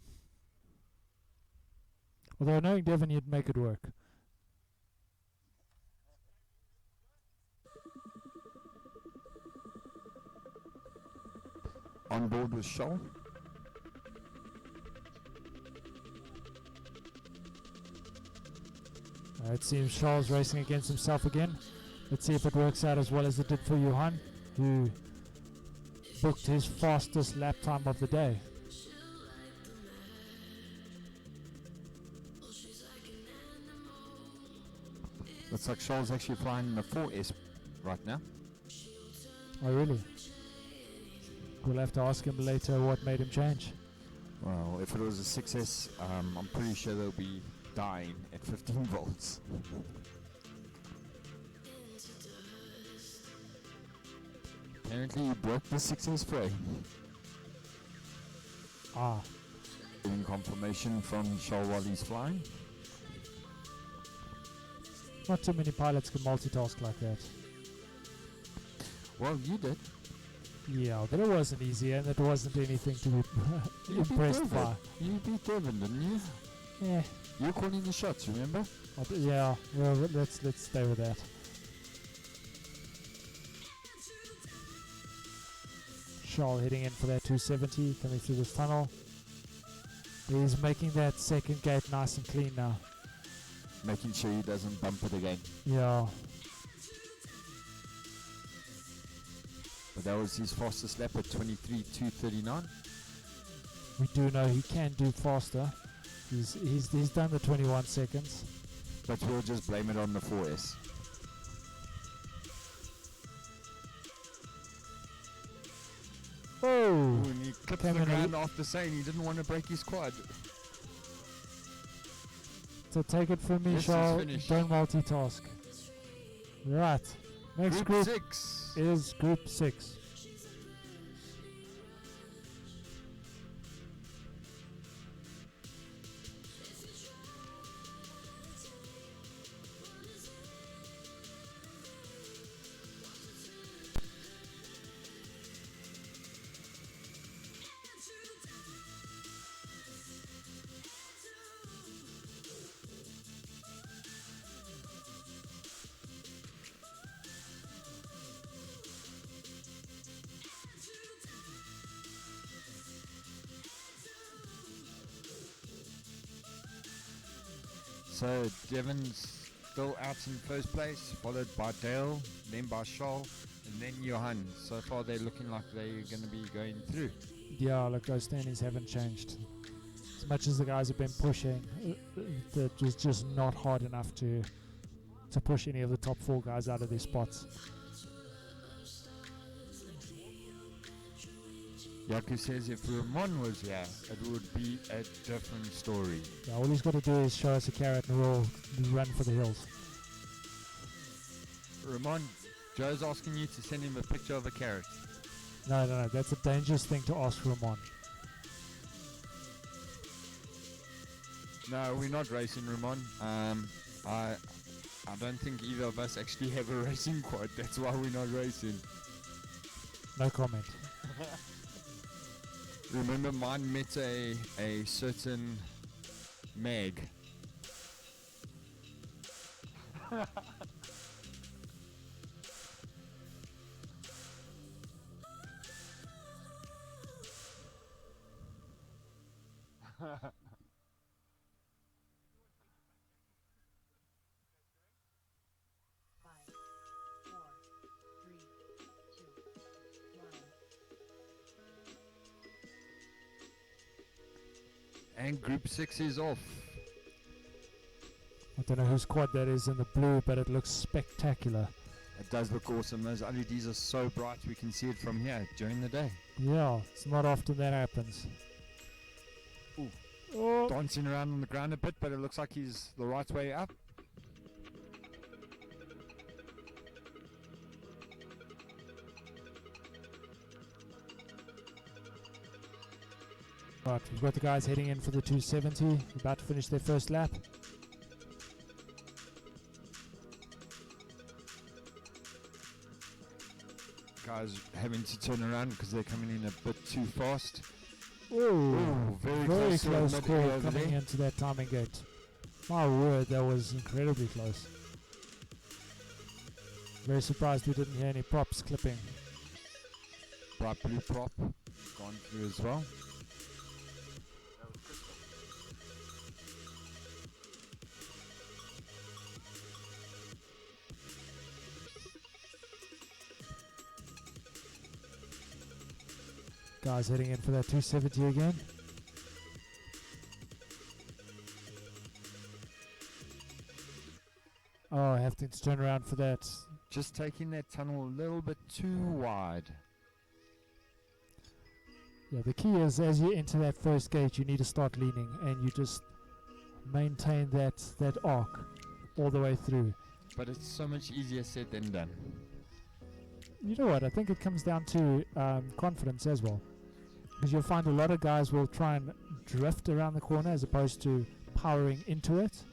Although knowing Devon, you'd make it work. On board with Shoal. It seems Charles racing against himself again. Let's see if it works out as well as it did for Johan, who booked his fastest lap time of the day. Looks like Shoal's actually flying in the 4S right now. Oh, really? We'll have to ask him later what made him change. Well, if it was a 6S, I'm pretty sure they'll be dying at 15 volts. Apparently he broke the 6S frame. Ah, Getting confirmation from Shoal while he's flying. not too many pilots can multitask like that. Well, you did. Yeah, but it wasn't easy and it wasn't anything to be You beat impressed Devon. by. You beat Devon, didn't you? Yeah, You were calling the shots, remember? yeah. Well, let's stay with that. Charles heading in for that 270, coming through this tunnel. He's making that second gate nice and clean now. Making sure he doesn't bump it again. Yeah, But that was his fastest lap at 23.239. we do know he can do faster. He's done the 21 seconds. But we'll just blame it on the 4S. Oh, And he clipped Came the in a ground after saying he didn't want to break his quad. so take it from me, Yes, he's Charles. finished. Don't multitask. Right, next Group group 6. is Group 6. So Devon's still out in first place, followed by Dale, then by Shoal, and then Johan. So far they're looking like they're going to be going through. Yeah, look, those standings haven't changed. As much as the guys have been pushing, that was just not hard enough to push any of the top 4 guys out of their spots. Yaku says if Ramon was here, it would be a different story. Yeah, all he's got to do is show us a carrot and we'll run for the hills. Ramon, Joe's asking you to send him a picture of a carrot. No, that's a dangerous thing to ask Ramon. No, we're not racing, Ramon. I don't think either of us actually have a racing quad. That's why we're not racing. No comment. Remember, mine met a certain Meg. And Group 6 is off. I don't know whose quad that is in the blue, but it looks spectacular. It does look awesome. Those LEDs are so bright we can see it from here during the day. Yeah, it's not often that happens. Ooh. Oh, Dancing around on the ground a bit, but it looks like he's the right way up. Right, we've got the guys heading in for the 270, about to finish their first lap. Guys having to turn around because they're coming in a bit too fast. Oh, very very close close to call over coming there. into that timing gate. My word, that was incredibly close. Very surprised we didn't hear any props clipping. Bright blue prop gone through as well. Guys heading in for that 270 again. Oh, having to turn around for that. Just taking that tunnel a little bit too wide. Yeah, the key is as you enter that first gate, you need to start leaning, and you just maintain that arc all the way through. But it's so much easier said than done. You know what? I think it comes down to confidence as well. Because you'll find a lot of guys will try and drift around the corner as opposed to powering into it.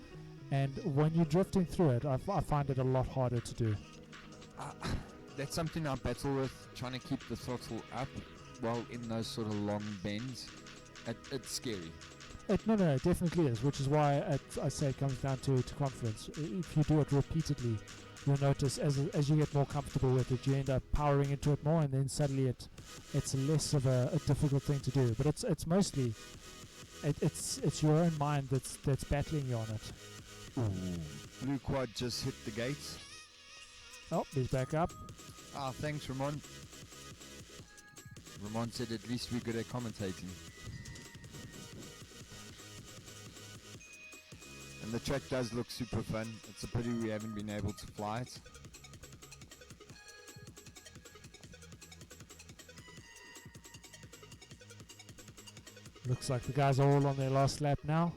And when you're drifting through it, I find it a lot harder to do. That's something I battle with, trying to keep the throttle up while in those sort of long bends. It's scary. No, it definitely is, which is why I say it comes down to confidence. If you do it repeatedly, you'll notice as you get more comfortable with it, you end up powering into it more, and then suddenly it's less of a difficult thing to do. But it's mostly it's your own mind that's battling you on it. Ooh. Blue quad just hit the gates. Oh, he's back up. Thanks, Ramon. Ramon said at least we're good at commentating. And the track does look super fun. It's a pity we haven't been able to fly it. Looks like the guys are all on their last lap now.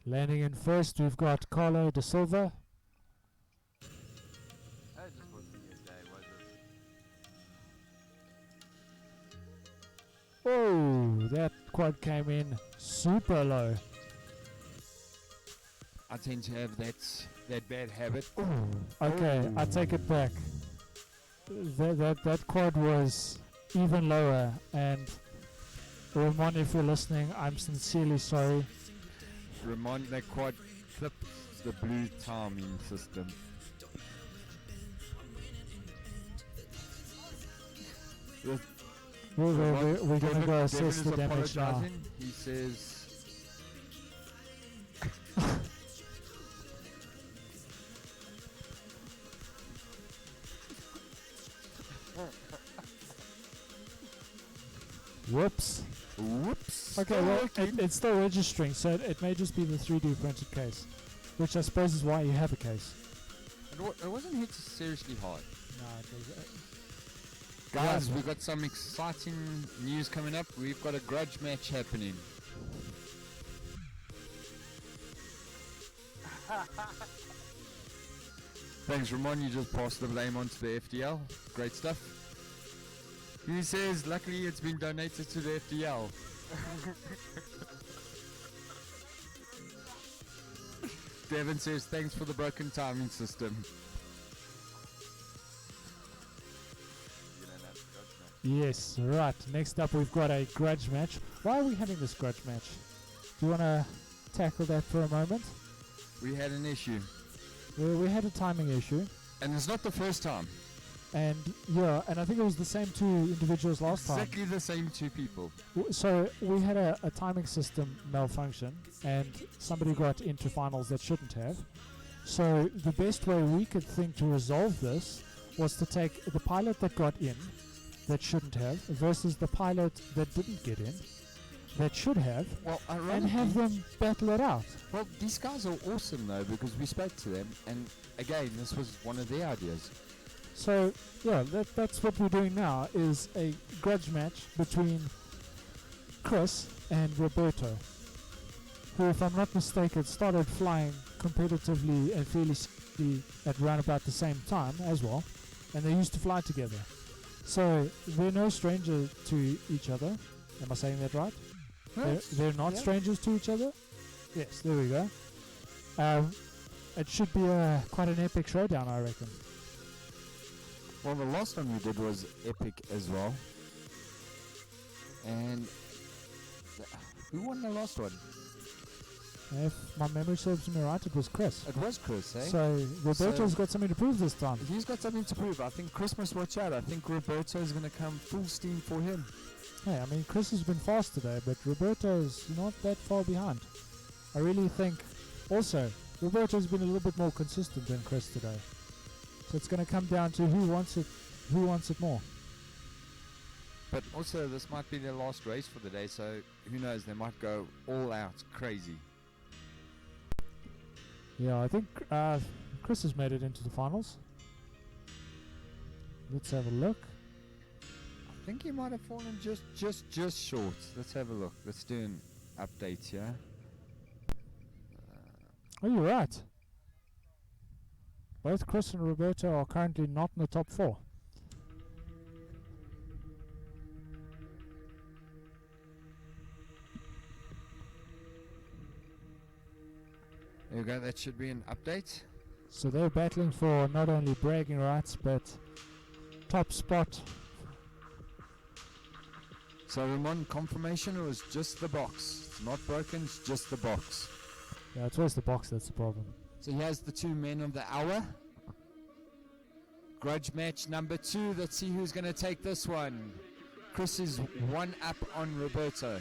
Landing in first, we've got Carlo De Silva. Oh, that quad came in super low. I tend to have that bad habit. Okay, I take it back. That quad was even lower, and Ramon, if you're listening, I'm sincerely sorry. Ramon, that quad clipped the blue timing system. We're going to go assess the damage now. He says... Whoops. Whoops. Okay, well, it's still registering, so it may just be the 3D printed case, which I suppose is why you have a case. It wasn't hit seriously hard. No, it was... Guys, Yeah. we've got some exciting news coming up. We've got a grudge match happening. Thanks, Ramon. You just passed the blame on to the FDL. Great stuff. He says, luckily it's been donated to the FDL. Devin says, thanks for the broken timing system. Yes, right. Next up, we've got a grudge match. Why are we having this grudge match? Do you want to tackle that for a moment? We had an issue. Well, we had a timing issue. And it's not the first time. And yeah, and I think it was the same two individuals last time. Exactly the same two people. So we had a timing system malfunction, and somebody got into finals that shouldn't have. So the best way we could think to resolve this was to take the pilot that got in, that shouldn't have, versus the pilot that didn't get in, that should have, Well, and have them battle it out. Well, these guys are awesome though, because we spoke to them, and again, this was one of their ideas. So yeah, that's what we're doing now, is a grudge match between Chris and Roberto, who, if I'm not mistaken, started flying competitively and fairly seriously at around about the same time as well, and they used to fly together. So they're no stranger to each other. Am I saying that right? They're not strangers to each other? Yes, there we go. It should be quite an epic showdown, I reckon. Well, the last one we did was epic as well. And who won the last one? If my memory serves me right, it was Chris. It was Chris, eh? So Roberto's got something to prove this time. He's got something to prove. I think Chris must watch out. I think Roberto's going to come full steam for him. Hey, I mean, Chris has been fast today, but Roberto's not that far behind. I really think also Roberto's been a little bit more consistent than Chris today. So it's going to come down to who wants it more. But also, this might be their last race for the day, so who knows, they might go all out crazy. Yeah, I think Chris has made it into the finals. Let's have a look. I think he might have fallen just short. Let's have a look. Let's do an update here. Oh, you're right. Both Chris and Roberto are currently not in the top 4. There you go, that should be an update. So they're battling for not only bragging rights, but top spot. So Ramon, confirmation, it was just the box. It's not broken, it's just the box. Yeah, it's always the box that's the problem. So here's the 2 men of the hour. Grudge match number 2. Let's see who's going to take this one. Chris is 1 up on Roberto.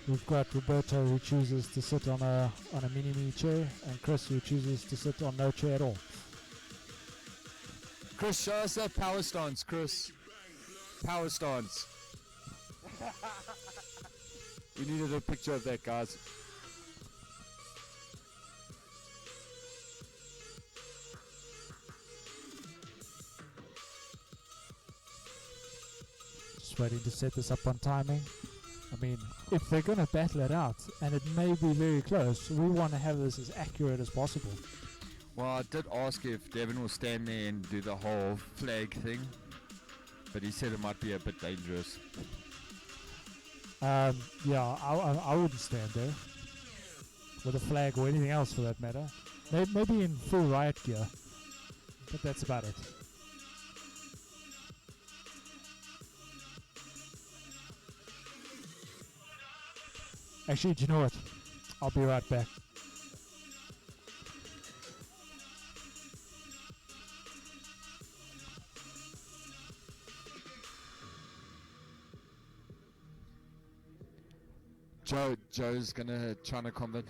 We've got Roberto, who chooses to sit on a mini-me chair, and Chris, who chooses to sit on no chair at all. Chris, show us that power stance, Chris. Power stance. We needed a picture of that, guys. Just waiting to set this up on timing. I mean, if they're going to battle it out, and it may be very close, we want to have this as accurate as possible. Well, I did ask if Devin will stand there and do the whole flag thing, but he said it might be a bit dangerous. Yeah, I wouldn't stand there with a flag or anything else for that matter. Maybe in full riot gear, but that's about it. Actually, do you know what? I'll be right back. Joe's gonna try to convert.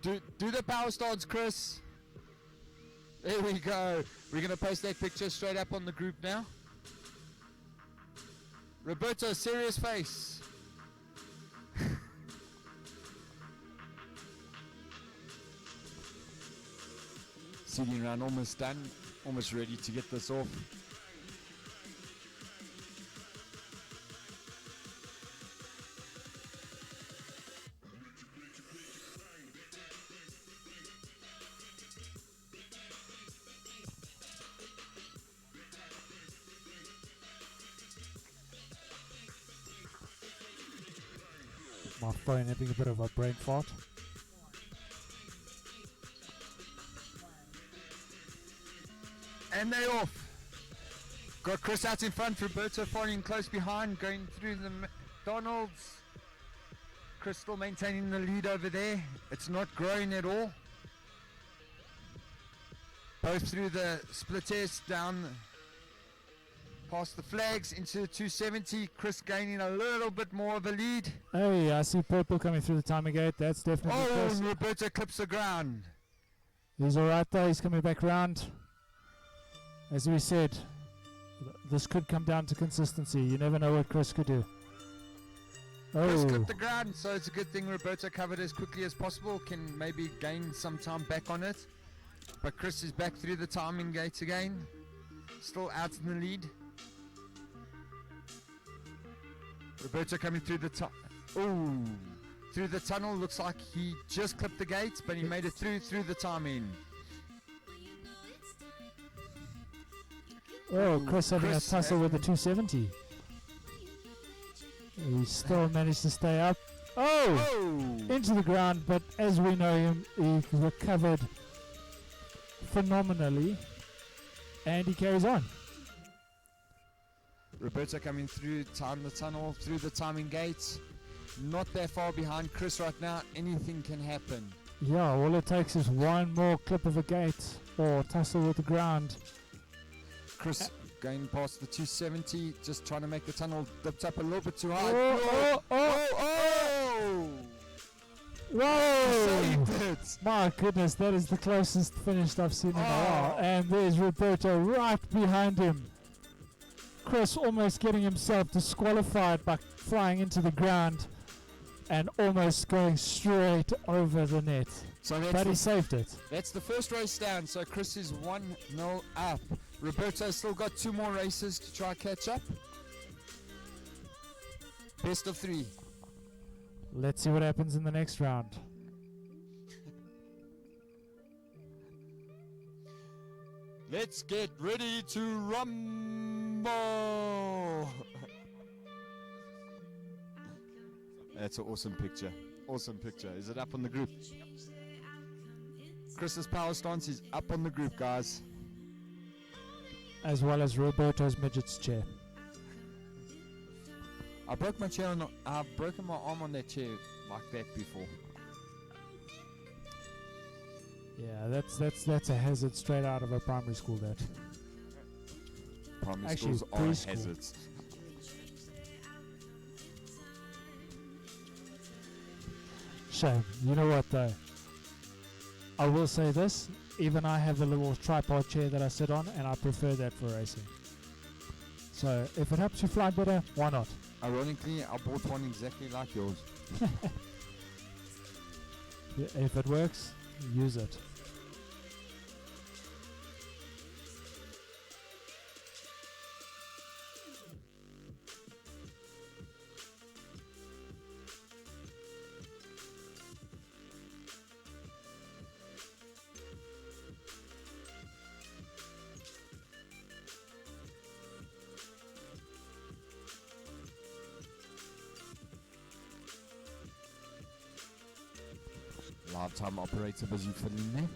Do the power stance, Chris. There we go. We're gonna post that picture straight up on the group now. Roberto, serious face. Seating round almost done, almost ready to get this off. My phone having a bit of a brain fart. And they off. Got Chris out in front, Roberto following close behind, going through the McDonald's. Chris still maintaining the lead over there. It's not growing at all. Both through the split test, down past the flags into the 270. Chris gaining a little bit more of a lead. Hey, I see purple coming through the timing gate. That's definitely Chris. Roberto clips the ground. He's alright though, he's coming back round. As we said, this could come down to consistency. You never know what Chris could do. Chris Oh, clipped the ground, so it's a good thing Roberto covered as quickly as possible. Can maybe gain some time back on it. but Chris is back through the timing gate again. Still out in the lead. Roberto coming through the through the tunnel. Looks like he just clipped the gate, but he made it through the timing. Oh, Chris having Chris a tussle with the 270. He still managed to stay up. Oh! Into the ground, but as we know him, he recovered phenomenally, and he carries on. Roberto coming through the tunnel, through the timing gates. Not that far behind Chris right now. Anything can happen. Yeah, all it takes is one more clip of a gate or tussle with the ground. Chris going past the 270, just trying to make the tunnel dipped up a little bit too high. Whoa! Saved it! My goodness, that is the closest finish I've seen in a while. And there's Roberto right behind him. Chris almost getting himself disqualified by flying into the ground and almost going straight over the net. So but he saved it. That's the first race down, so Chris is 1-0 up. Roberto's still got 2 more races to try catch up. Best of 3. Let's see what happens in the next round. Let's get ready to rumble. That's an awesome picture. Awesome picture. Is it up on the group? Chris's power stance is up on the group, guys. As well as Roberto's midget's chair. I've broken my arm on that chair like that before. Yeah, that's a hazard straight out of a primary school. That Primary actually schools are preschool. hazards. Shame. You know what though? I will say this. Even I have a little tripod chair that I sit on, and I prefer that for racing. So if it helps you fly better, why not? Ironically, I bought one exactly like yours. Yeah, if it works, use it. Lifetime operator busy fiddling there.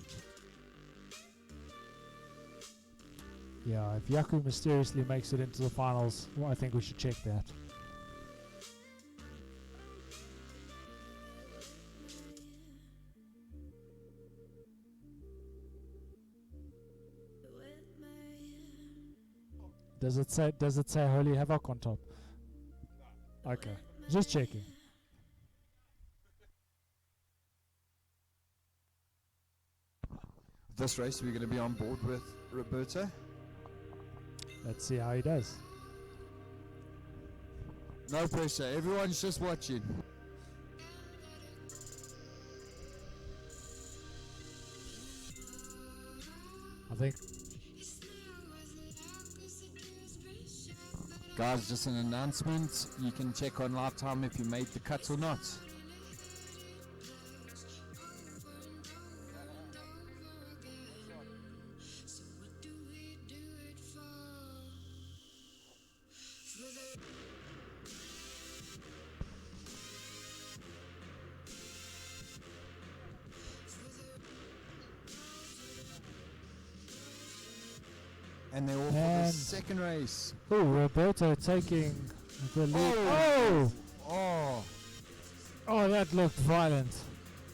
Yeah, if Yaku mysteriously makes it into the finals, well, I think we should check that. Does it say Holy Havoc on top? Okay, just checking. This race we're going to be on board with Roberto. Let's see how he does. No pressure, everyone's just watching. I think. Guys, just an announcement. You can check on Lifetime if you made the cut or not. And they're all for the second race. Oh, Roberto taking the lead. Oh, that looked violent.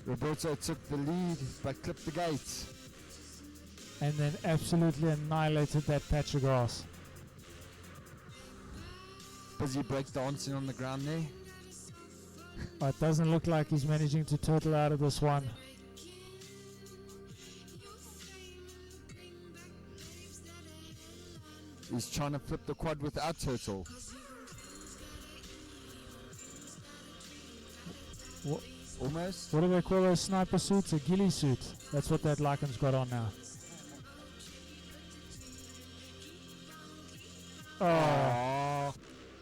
Roberto took the lead but clipped the gate. And then absolutely annihilated that patch of grass. Busy breakdancing on the ground there. Oh, it doesn't look like he's managing to turtle out of this one. He's trying to flip the quad without turtle. What? Almost. What do they call those sniper suits? A ghillie suit. That's what that Lycan's got on now. Oh,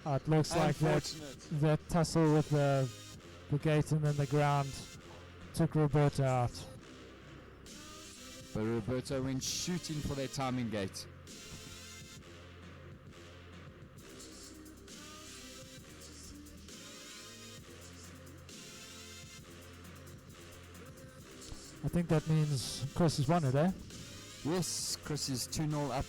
it looks like that tussle with the gate and then the ground took Roberto out. But Roberto went shooting for that timing gate. I think that means Chris has won it, eh? Yes, Chris is 2-0 up.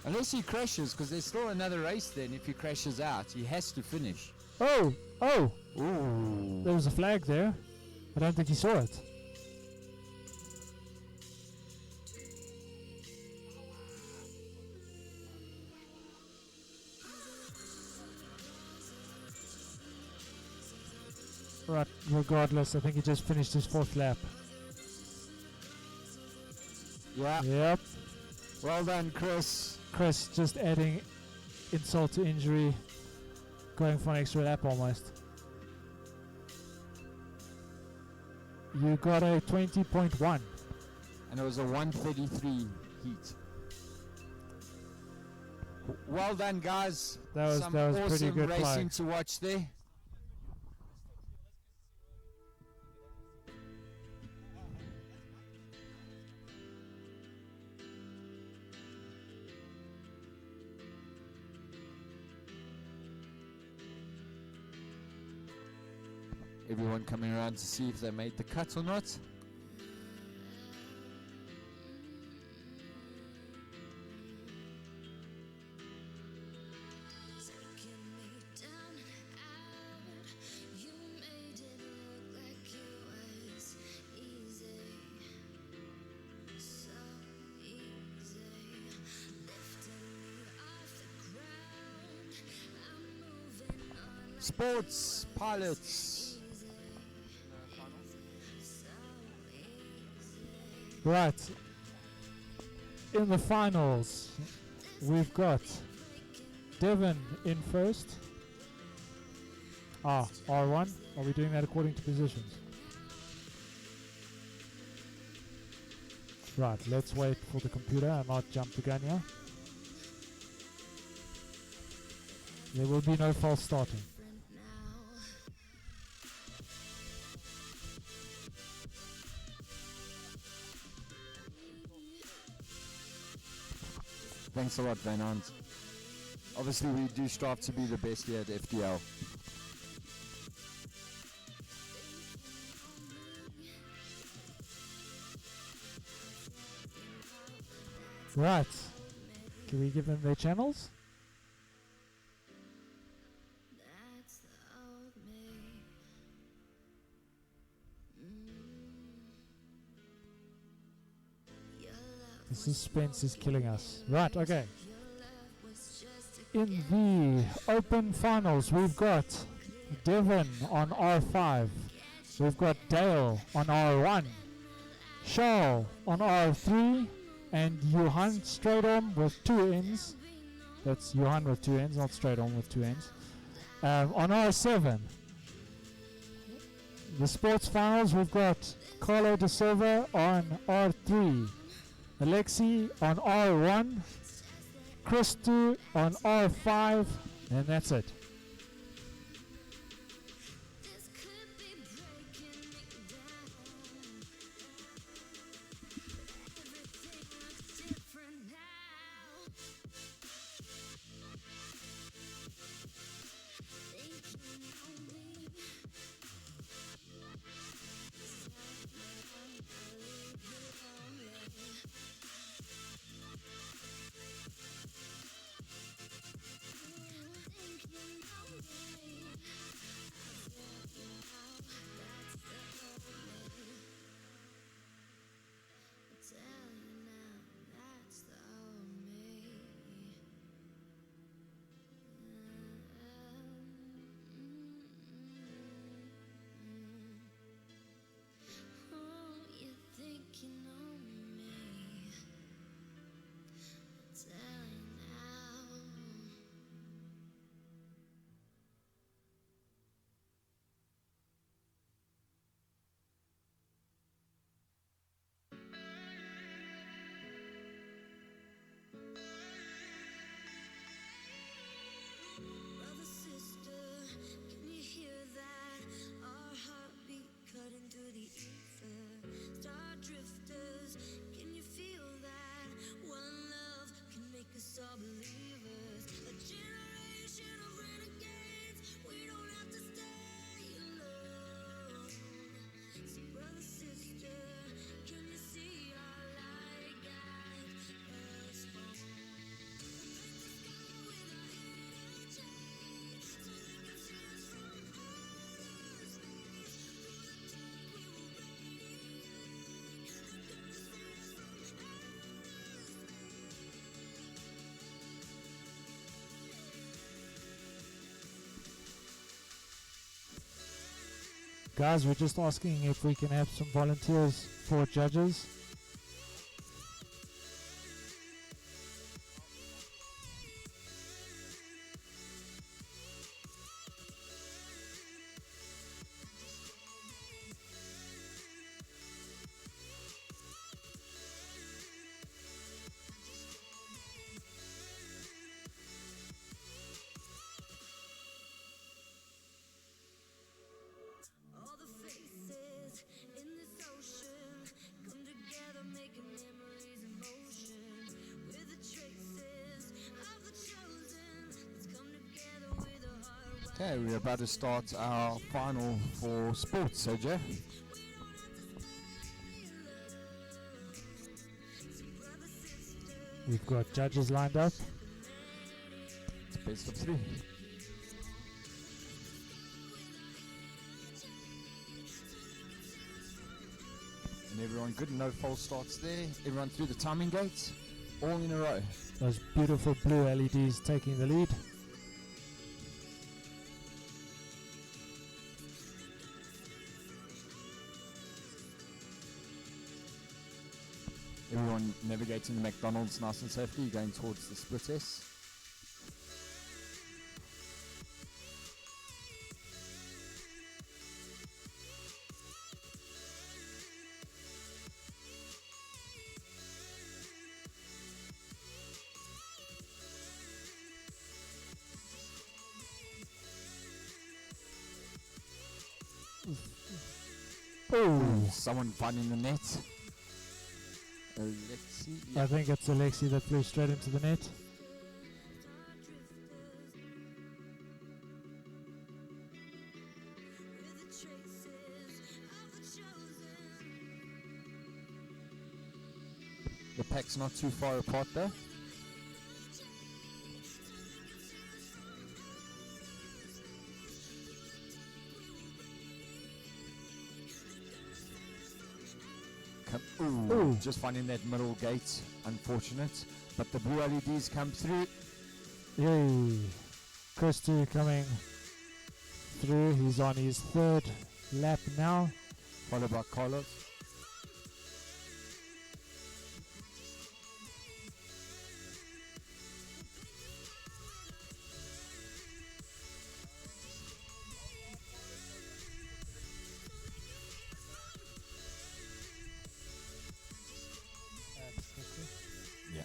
Unless he crashes, because there's still another race then. If he crashes out, he has to finish. Oh! Ooh. There was a flag there. I don't think he saw it. Right, regardless, I think he just finished his 4th lap. Yeah. Yep. Well done, Chris. Chris just adding insult to injury, going for an extra lap almost. You got a 20.1. And it was a 1:33 heat. Well done, guys. That was Some pretty awesome good racing flying. to watch there. Everyone coming around to see if they made the cut or not. Sports pilots. Right. In the finals, we've got Devon in first. R1. Are we doing that according to positions? Right, let's wait for the computer and not jump the gun here. There will be no false starting. Thanks a lot, Van Ant. Obviously, we do strive to be the best here at FDL. Right. Can we give them their channels? The suspense is killing us. Right, okay. In the open finals, we've got Devon on R5. We've got Dale on R1. Charles on R3. And Johan straight on with 2 ends. That's Johan with 2 ends, not straight on with 2 ends. On R7. The sports finals, we've got Carlo De Silva on R3. Alexi on R1, Christu on R5, and that's it. Guys, we're just asking if we can have some volunteers for judges. All the faces in this ocean come together, making memories in motion. We're the traces of the chosen. Let's come together with a heart. Okay, we're about to start our final for sports, so Joe. We've got judges lined up. It's best of 3. And everyone good, no false starts there. Everyone through the timing gates, all in a row. Those beautiful blue LEDs taking the lead. Everyone navigating the McDonald's nice and safely, going towards the split S. Oh, Someone finding the net. Alexi, I think it's Alexi that flew straight into the net. The pack's not too far apart though. Ooh. Just finding that middle gate, unfortunate. But the blue LEDs come through. Yay. Christy coming through. He's on his 3rd lap now. Followed by Carlos. Yeah.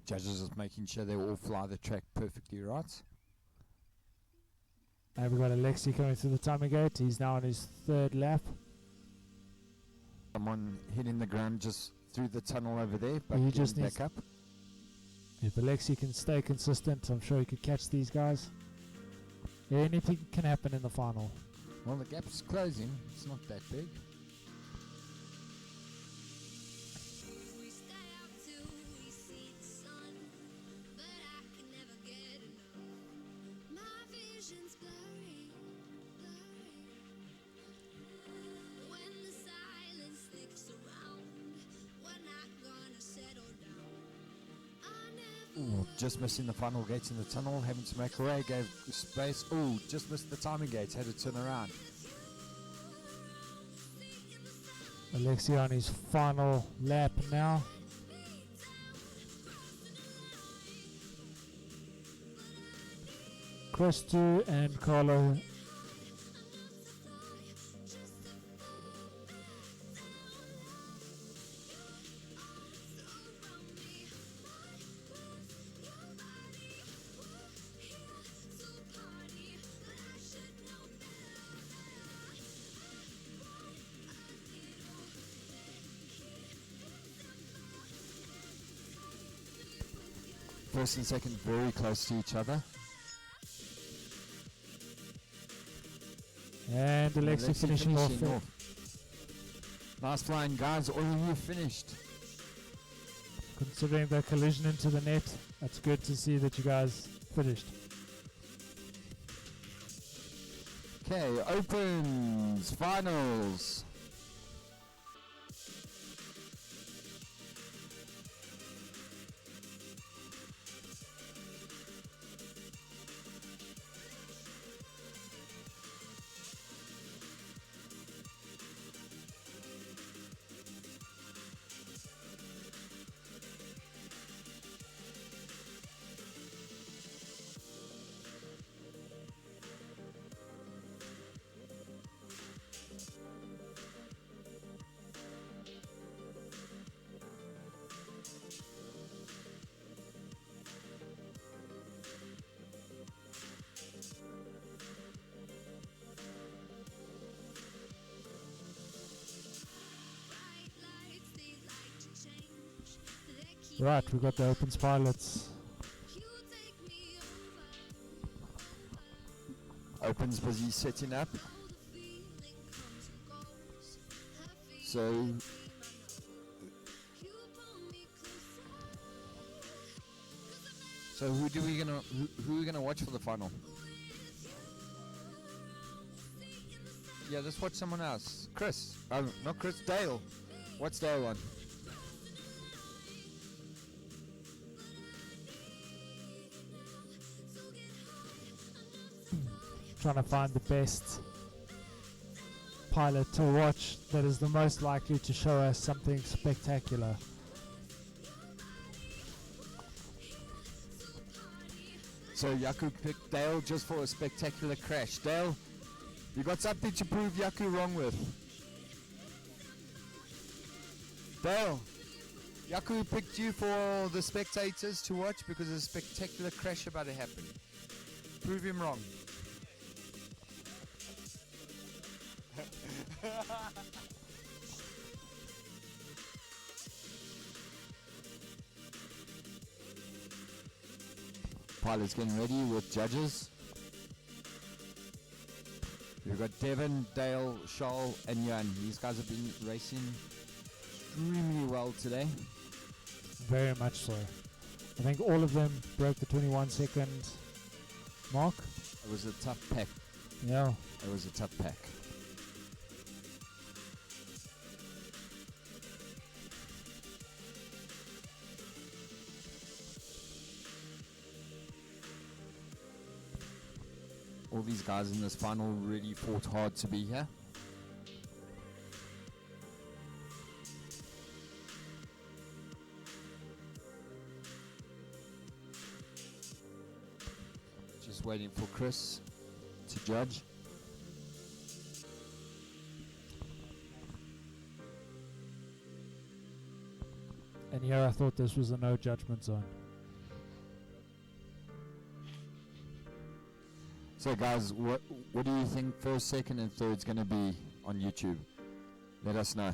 Judges is making sure they all fly the track perfectly right. And we've got Alexi coming through the timing gate. He's now on his 3rd lap. Someone hitting the ground just through the tunnel over there, but He getting just needs back up. If Alexi can stay consistent, I'm sure he could catch these guys. Anything can happen in the final. Well, the gap's closing. It's not that big. We stay up till we see the sun, but I can never get enough. My vision's blurry, blurry. When the silence sticks around, we're not gonna settle down. I never Ooh, just missing the final gates in the tunnel, having to make a way, gave space. Ooh, just missed the timing gates, had to turn around. Alexi on his final lap now. Christo and Carlo. First and second very close to each other. And Alexi finishing off. Nice flying, guys. All of you finished. Considering the collision into the net, that's good to see that you guys finished. Okay, opens, finals. Right, we've got the Opens pilots. Opens busy setting up. So who are we gonna watch for the final? Yeah, let's watch someone else. Chris. Not Chris. Dale. What's Dale on? Trying to find the best pilot to watch that is the most likely to show us something spectacular. So Yaku picked Dale just for a spectacular crash. Dale, you got something to prove Yaku wrong with. Dale, Yaku picked you for the spectators to watch because there's a spectacular crash about to happen. Prove him wrong. Pilots getting ready with judges. We've got Devin, Dale, Charles, and Jan. These guys have been racing extremely well today. Very much so. I think all of them broke the 21-second mark. It was a tough pack. Yeah. It was a tough pack. All these guys in this final really fought hard to be here. Just waiting for Chris to judge. And here I thought this was a no judgment zone. So guys, what do you think first, second and third's going to be on YouTube? Let us know.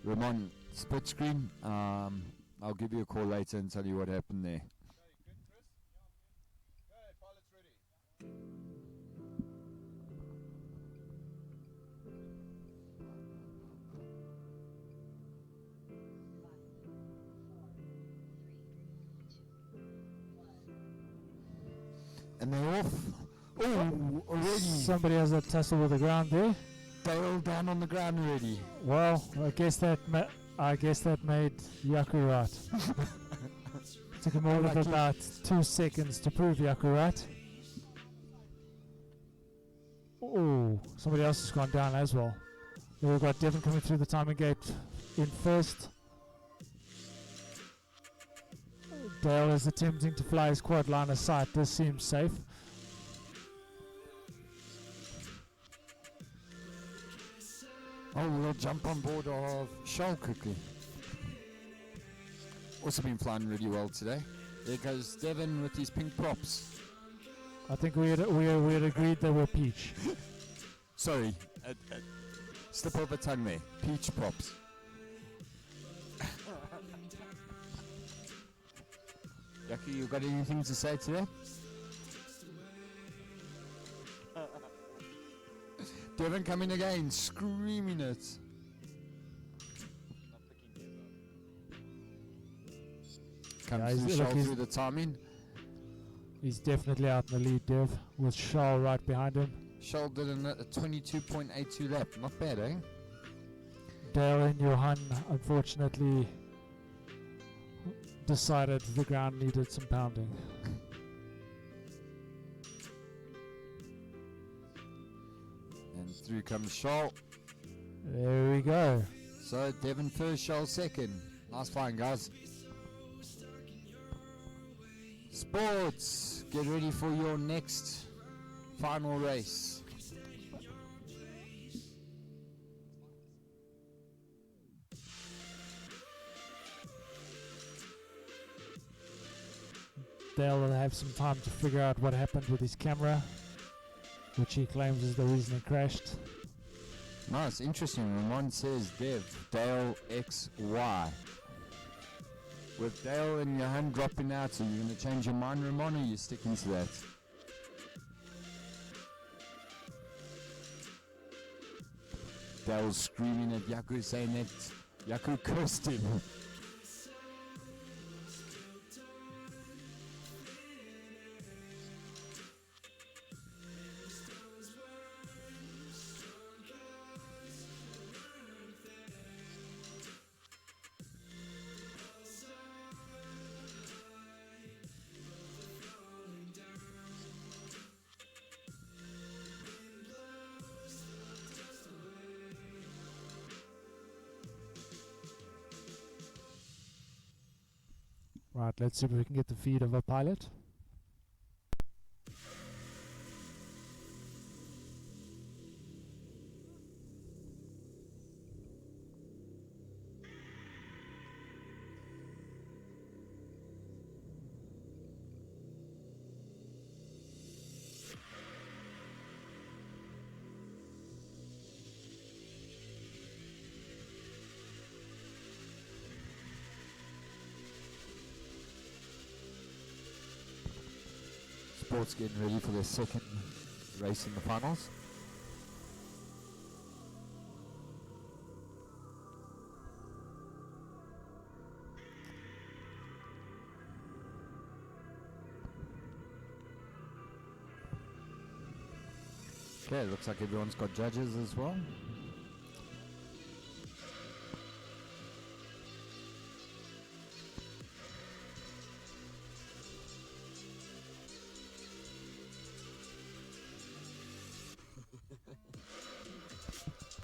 Ramon, split screen. I'll give you a call later and tell you what happened there. And they're off. Oh, already. Somebody has a tussle with the ground there. Dale down on the ground already. Well, I guess that made Yaku right. Took him all of about 2 seconds to prove Yaku right. Oh, somebody else has gone down as well. Then we've got Devin coming through the timing gate in first. Dale is attempting to fly his quad line of sight. This seems safe. Oh, we'll jump on board of Charles quickly. Also been flying really well today. There goes Devin with his pink props. I think we had agreed they were peach. Sorry, slip of a tongue there. Peach props. Jackie, you got anything to say today? Devin coming again, screaming it. Comes to Charles through the timing. He's definitely out in the lead, Dev, with Charles right behind him. Charles did a 22.82 lap. Not bad, eh? Dale and Johan, unfortunately, decided the ground needed some pounding. And through comes Charles. There we go. So Devin first, Charles second. Nice flying, guys. Sports, get ready for your next final race. Dale will have some time to figure out what happened with his camera, which he claims is the reason it crashed. Nice, interesting. Ramon says Dev, Dale XY. With Dale and your hand dropping out, are you going to change your mind, Ramon, or are you sticking to that? Dale's screaming at Yaku, saying that Yaku cursed him. Right, let's see if we can get the feed of a pilot. Sports getting ready for their second race in the finals. Okay, looks like everyone's got judges as well.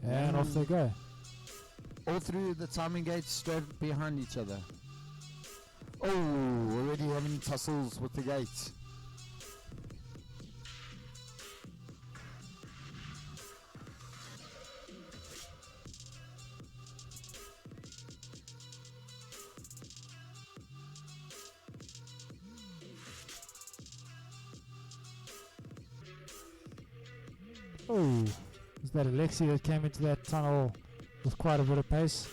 And off they go. All through the timing gates straight behind each other. Oh, already having tussles with the gates. Oh, is that Alexi that came into that tunnel with quite a bit of pace?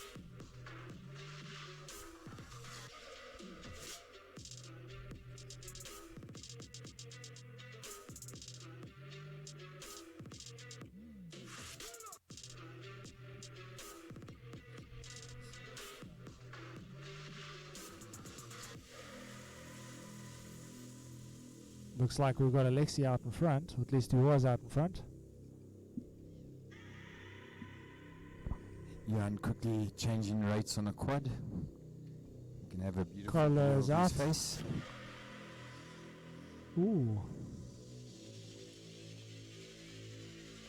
Looks like we've got Alexi out in front, or at least he was out in front. Johan quickly changing rates on a quad. You can have a beautiful Carlo's view of out. his face. Ooh.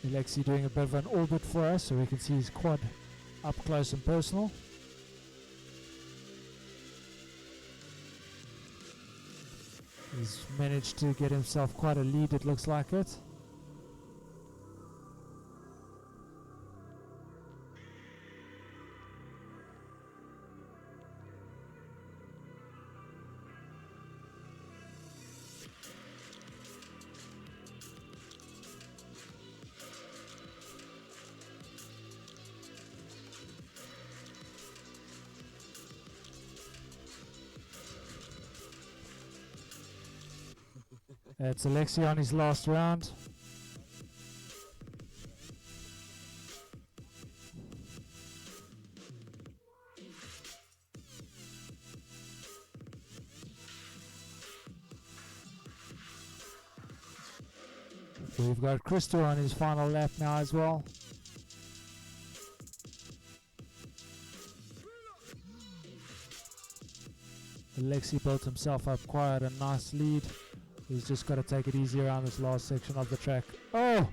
Alexi doing a bit of an orbit for us so we can see his quad up close and personal. He's managed to get himself quite a lead, it looks like it. It's Alexi on his last round. We've got Crystal on his final lap now as well. Alexi built himself up quite a nice lead. He's just got to take it easy around this last section of the track. Oh!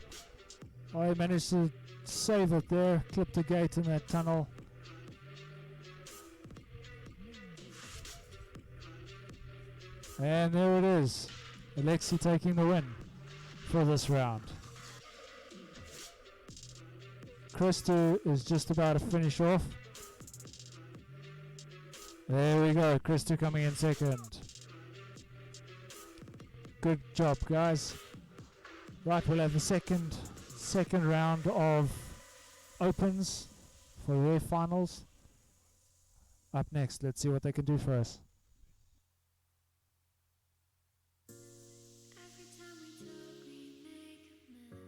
Oh, he managed to save it there. Clipped a gate in that tunnel. And there it is. Alexi taking the win for this round. Christo is just about to finish off. There we go. Christo coming in second. Good job, guys. Right, we'll have the second round of opens for their finals. up next. Let's see what they can do for us. Every time we talk, we make a mess.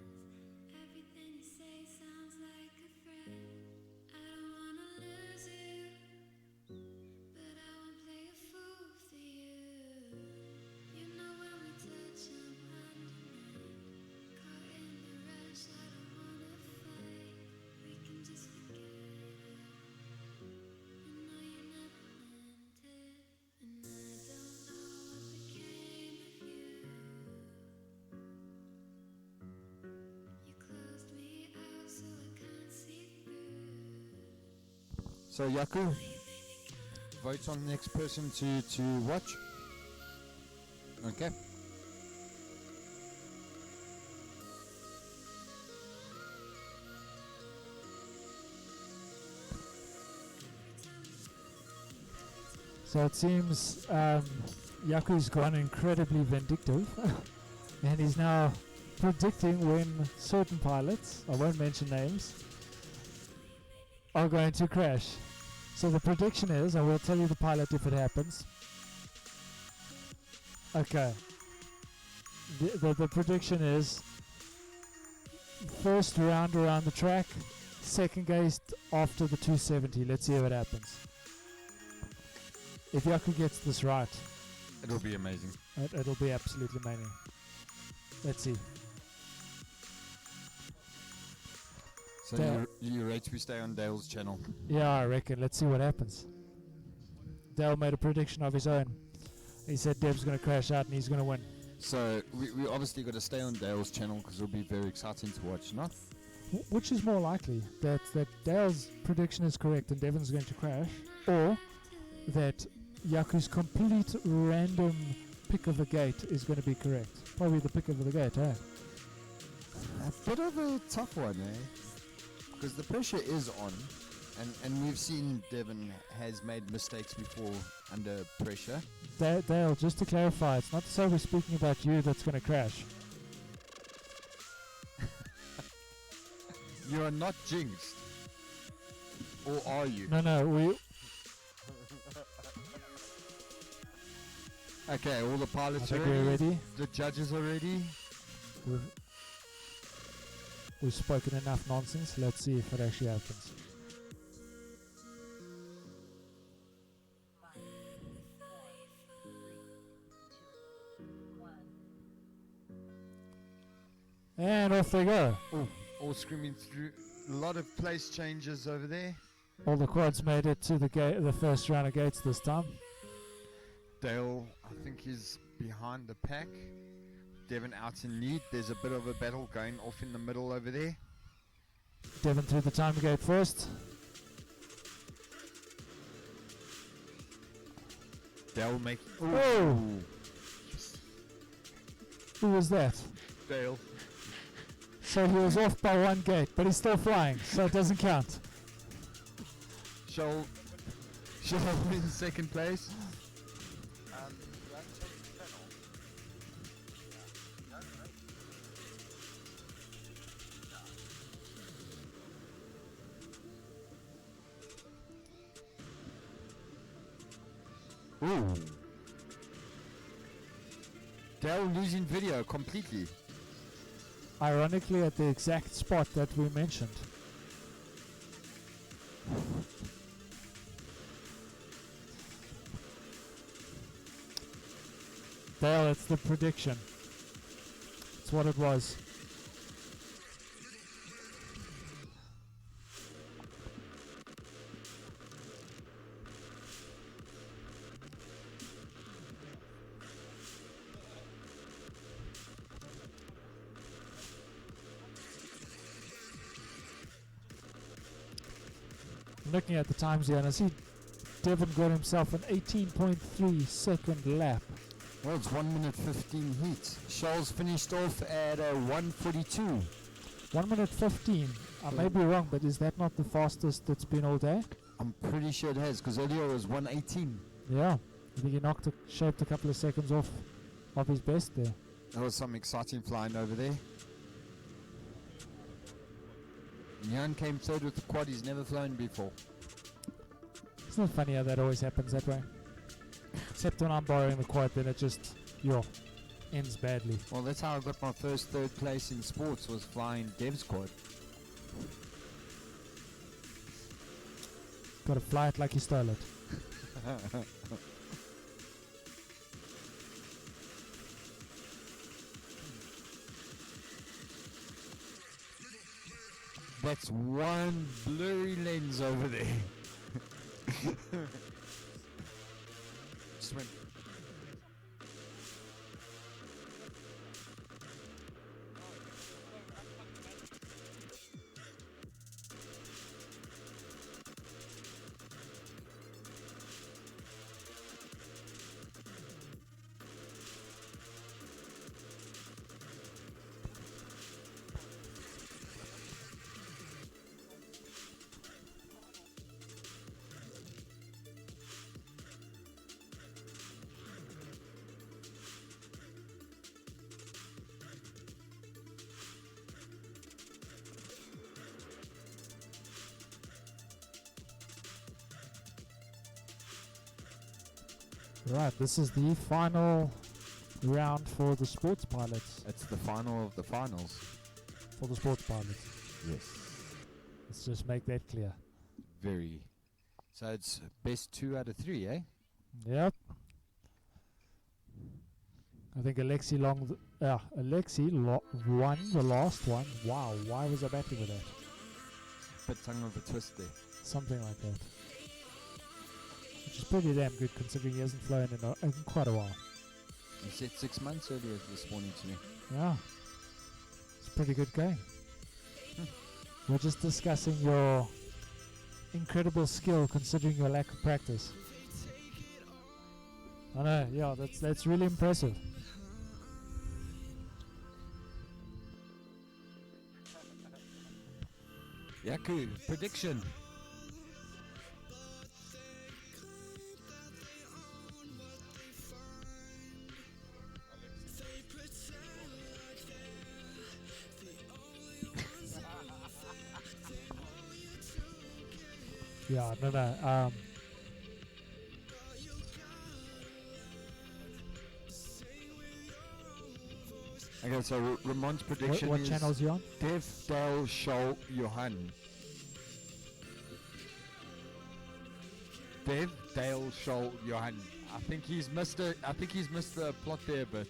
Everything you say sounds like a threat. I don't wanna lose you, but I won't play a fool for you. You know when we touch, I'm undenied. Caught in the rush, I don't wanna fight. We can just forget it. You know you never meant it, and I don't know what became of you. You closed me out so I can't see through. So Yaku, vote on the next person to watch. Okay. So it seems Yaku's gone incredibly vindictive and he's now predicting when certain pilots, I won't mention names, are going to crash. So the prediction is, I will tell you the pilot if it happens. Okay. The prediction is first round around the track, second gate after the 270. Let's see if it happens. If Yaku gets this right, It'll be amazing. it'll be absolutely amazing. Let's see. So Dale. you rate we stay on Dale's channel. Yeah, I reckon. Let's see what happens. Dale made a prediction of his own. He said Dev's going to crash out and he's going to win. So we obviously got to stay on Dale's channel because it'll be very exciting to watch, not? Which is more likely? That Dale's prediction is correct and Devon's going to crash? Or that Yaku's complete random pick of the gate is going to be correct? Probably the pick of the gate, eh? A bit of a tough one, eh? Because the pressure is on, and we've seen Devon has made mistakes before under pressure. Dale, just to clarify, it's not to say we're speaking about you that's going to crash. You are not jinxed. Or are you? No, we... Okay, all the I pilots are think we're ready. The judges are ready. We've spoken enough nonsense. Let's see if it actually happens. And off they go. Oh, all screaming through. A lot of place changes over there. All the quads made it to the gate, the first round of gates this time. Dale, I think, is behind the pack. Devon out in lead. There's a bit of a battle going off in the middle over there. Devon through the time gate first. Dale making. Oh! Who was that? Dale. So he was off by one gate, but he's still flying, so it doesn't count. Shall in second place. Ooh. Dale losing video completely. Ironically, at the exact spot that we mentioned. Dale, it's the prediction. It's what it was. I'm looking at the times here and I see Devon got himself an 18.3 second lap. Well, it's 1 minute 15 heats. Charles finished off at 1:42. 1 minute 15. I may be wrong, but is that not the fastest that's been all day? I'm pretty sure it has, because earlier it was 1:18. Yeah. I think he shaved a couple of seconds off of his best there. There was some exciting flying over there. Jan came third with the quad he's never flown before. Isn't it funny how that always happens that way? Except when I'm borrowing the quad, then it just, ends badly. Well, that's how I got my first third place in sports, was flying Dev's quad. Gotta fly it like you stole it. That's one blurry lens over there. Just went. Right, this is the final round for the sports pilots. It's the final of the finals. For the sports pilots. Yes. Let's just make that clear. Very. So it's best 2 out of 3, eh? Yep. I think Alexi won the last one. Wow, why was I batting with that? Bit tongue of the twist there. Something like that. Which is pretty damn good considering he hasn't flown in quite a while. You said 6 months earlier this morning to me. Yeah. It's pretty good going. We're just discussing your incredible skill considering your lack of practice. I know, yeah, that's really impressive. Yaku, prediction. Yeah, no. Okay, so Ramon's prediction what is channel is he on? Dev Dale Show Johan. Dev Dale Show Johan. I think he's missed the plot there a bit.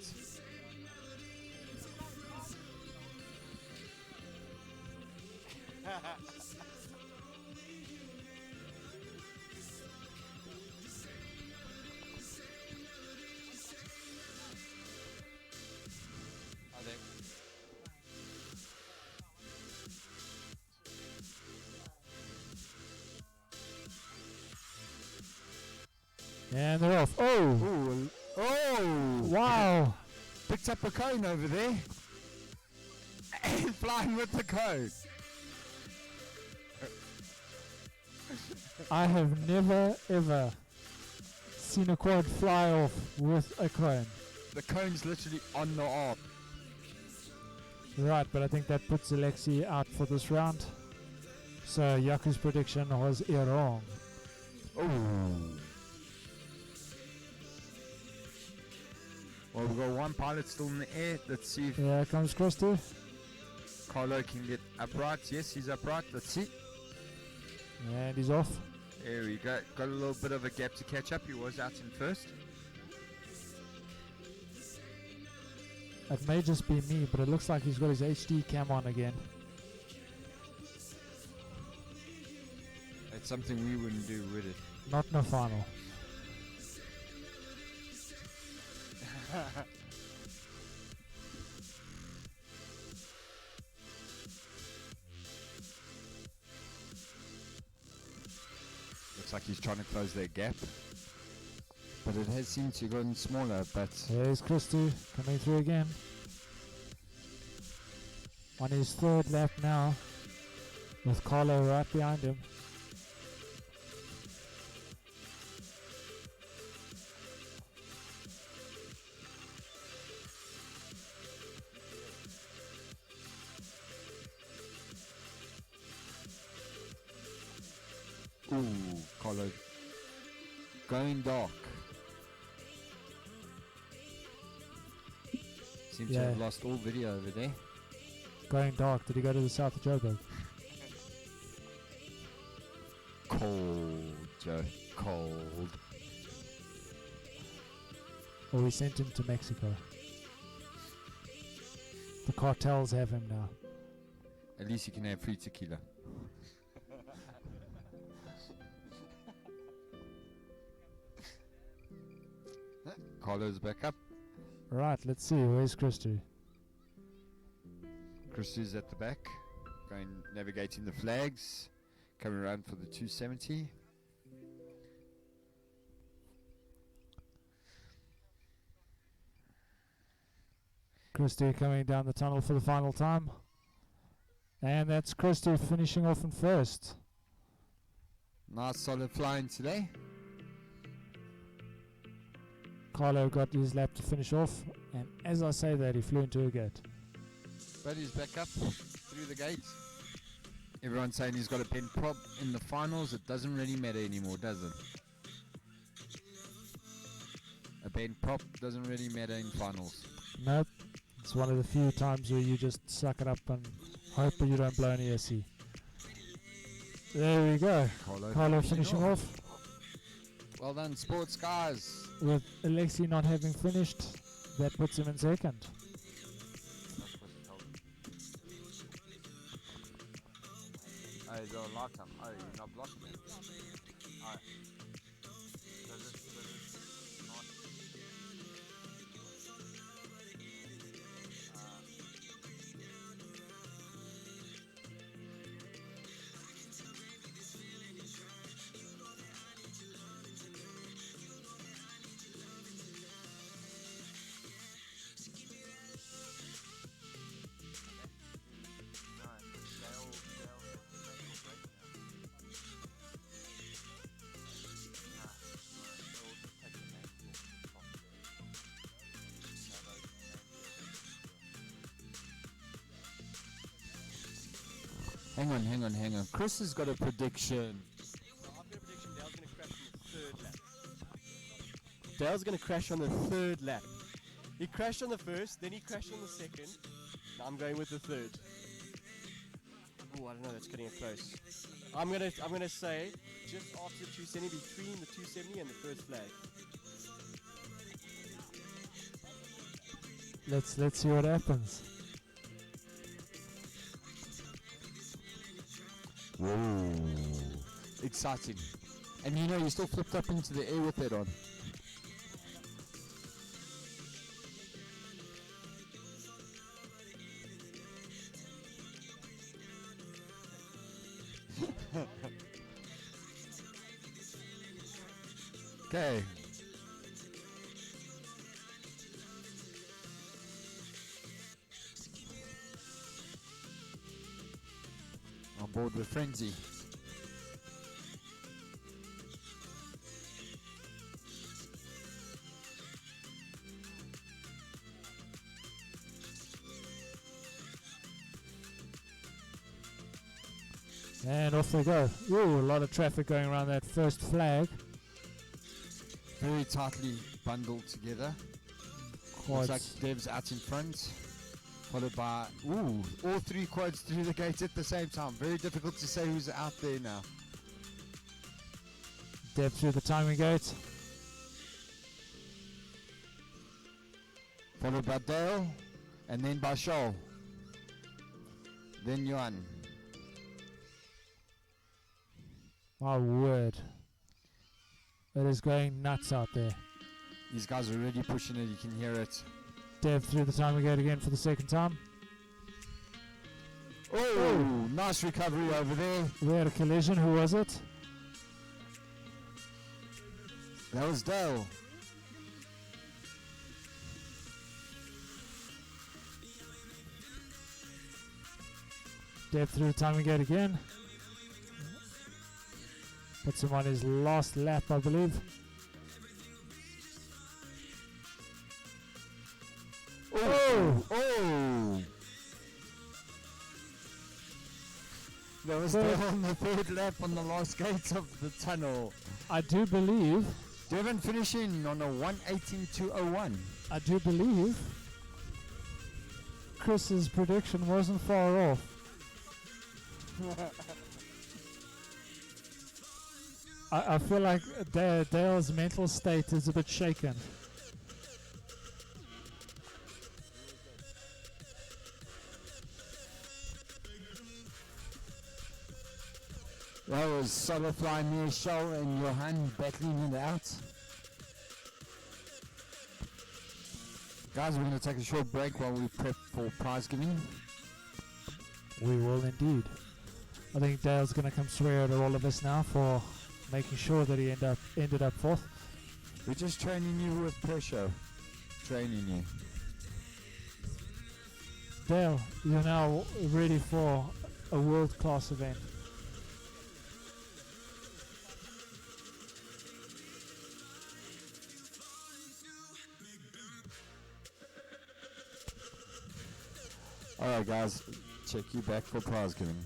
And they're off. Oh! Ooh, oh! Wow! Picked up a cone over there. And flying with the cone. I have never ever seen a quad fly off with a cone. The cone's literally on the arm. Right, but I think that puts Alexi out for this round. So Yaku's prediction was wrong. Oh. Well, we've got one pilot still in the air. Let's see if Here comes Christy. Carlo can get upright. Yes, he's upright. Let's see. And he's off. There we go. Got a little bit of a gap to catch up. He was out in first. It may just be me, but it looks like he's got his HD cam on again. That's something we wouldn't do, would it? Not in the final. Looks like he's trying to close that gap. But it has seemed to have gotten smaller, but... There's Christy coming through again. On his third lap now, with Carlo right behind him. Ooh, Carlo Going dark. Seem to Yeah. have lost all video over there. Going dark. Did he go to the south of Joburg? Cold, Joe. Cold. Or we sent him to Mexico? The cartels have him now. At least you can have free tequila. Carlo's back up. Right, let's see. Where's Christy? Christy's at the back, going navigating the flags, coming around for the 270. Christy coming down the tunnel for the final time. And that's Christy finishing off in first. Nice solid flying today. Carlo got his lap to finish off, and as I say that, he flew into a gate. But he's back up through the gate. Everyone's saying he's got a bent prop in the finals. It doesn't really matter anymore, does it? A bent prop doesn't really matter in finals. Nope. It's one of the few times where you just suck it up and hope that you don't blow an ESC. There we go. Carlo finishing off. Well done, sports guys. With Alexi not having finished, that puts him in second. Oh, is there a light come? Oh, you're not blocking it. Alright. Hang on. Chris has got a prediction. I've got a prediction. Dale's going to crash on the third lap. He crashed on the first, then he crashed on the second. Now I'm going with the third. Oh, I don't know. That's getting it close. I'm gonna say just after the 270, between the 270 and the first flag. Let's see what happens. Whoa. Exciting. And you know, you still flipped up into the air with that on. Okay. On board with Frenzy. And off they go. Ooh, a lot of traffic going around that first flag. Very tightly bundled together. Looks like Dev's out in front, followed by all three quads through the gates at the same time. Very difficult to say who's out there now. Dev through the timing gate. Followed by Dale, and then by Shoal. Then Yuan. My word. It is going nuts out there. These guys are really pushing it, you can hear it. Dev through the timing gate again for the second time. Oh, nice recovery over there. We had a collision. Who was it? That was Dale. Dev through the timing gate again. Puts him on his last lap, I believe. Oh! That was Dale on the third lap on the last gate of the tunnel. I do believe Devon finishing on a 1:18.201. I do believe Chris's prediction wasn't far off. I feel like Dale's mental state is a bit shaken. That was Solofly, Michelle, and Johan battling it out. Guys, we're going to take a short break while we prep for prize giving. We will indeed. I think Dale's going to come swear at all of us now for making sure that he ended up fourth. We're just training you with pressure. Training you. Dale, you're now ready for a world-class event. Alright guys, check you back for prize giving.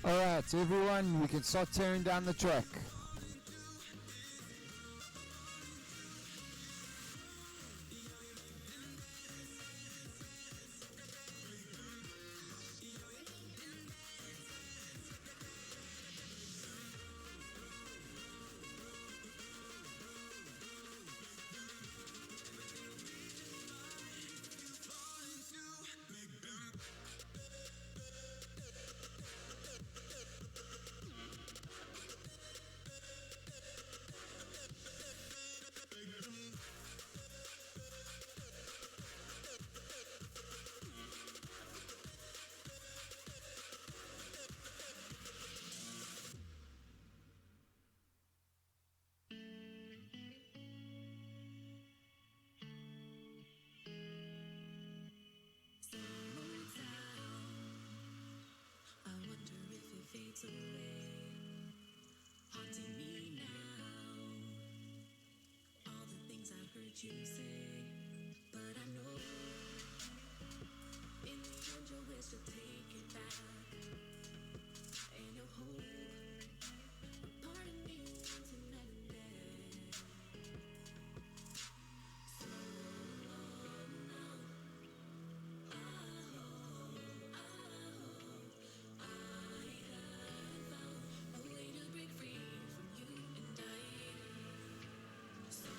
Alright everyone, we can start tearing down the track. You say, but I know in the end you'll wish to take it back, and you'll hold a part of me wants to let it end. So long now, I have found a way to break free from you and I. So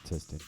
Testing.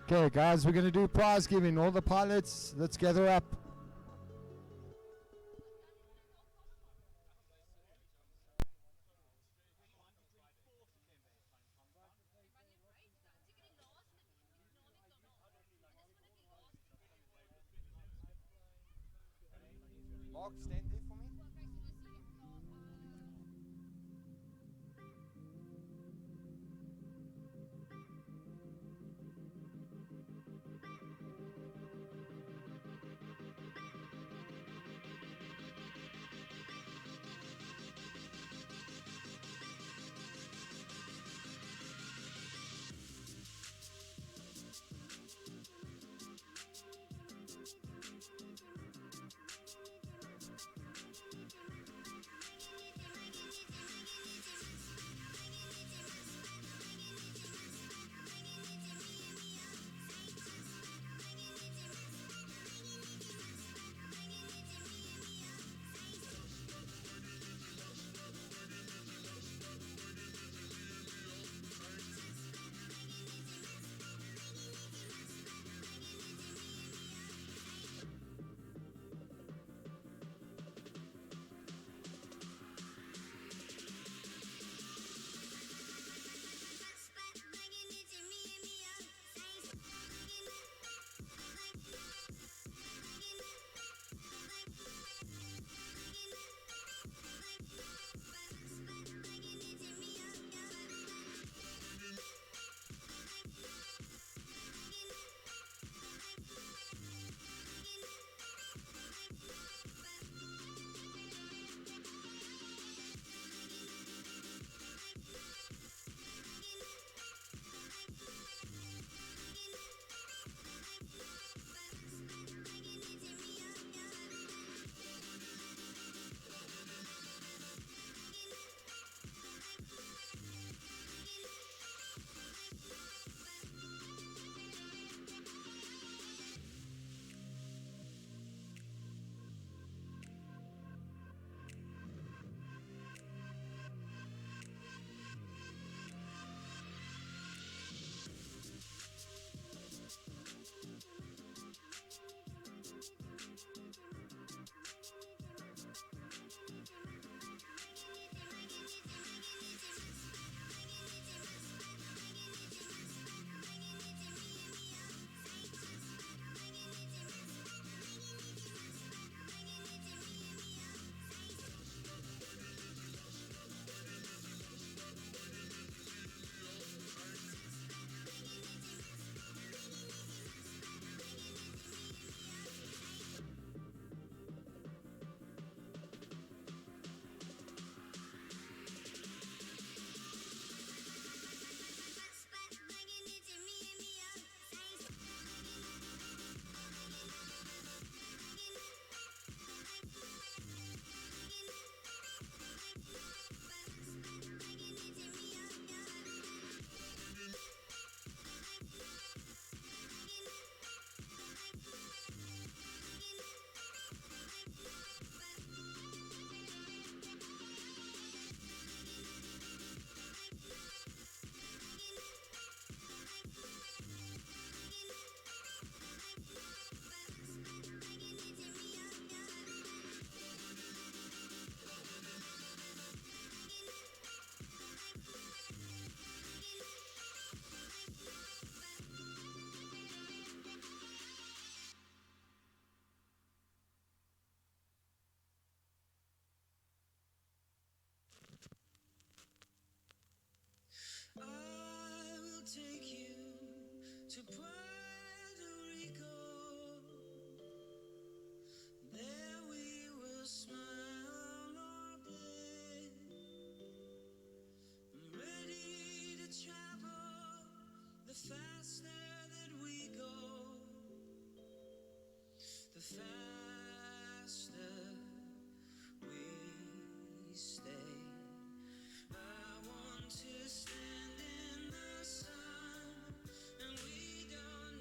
Okay, guys, we're going to do prize giving. All the pilots, let's gather up. Mark, stand there for me. I will take you to Puerto Rico. There we will smile or play. I'm ready to travel the faster that we go, the faster we stay. I want to stand in the sun, and we don't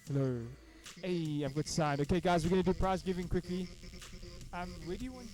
Hello. Hey, I've got sound. Okay, guys, we're gonna do prize giving quickly. Where do you want?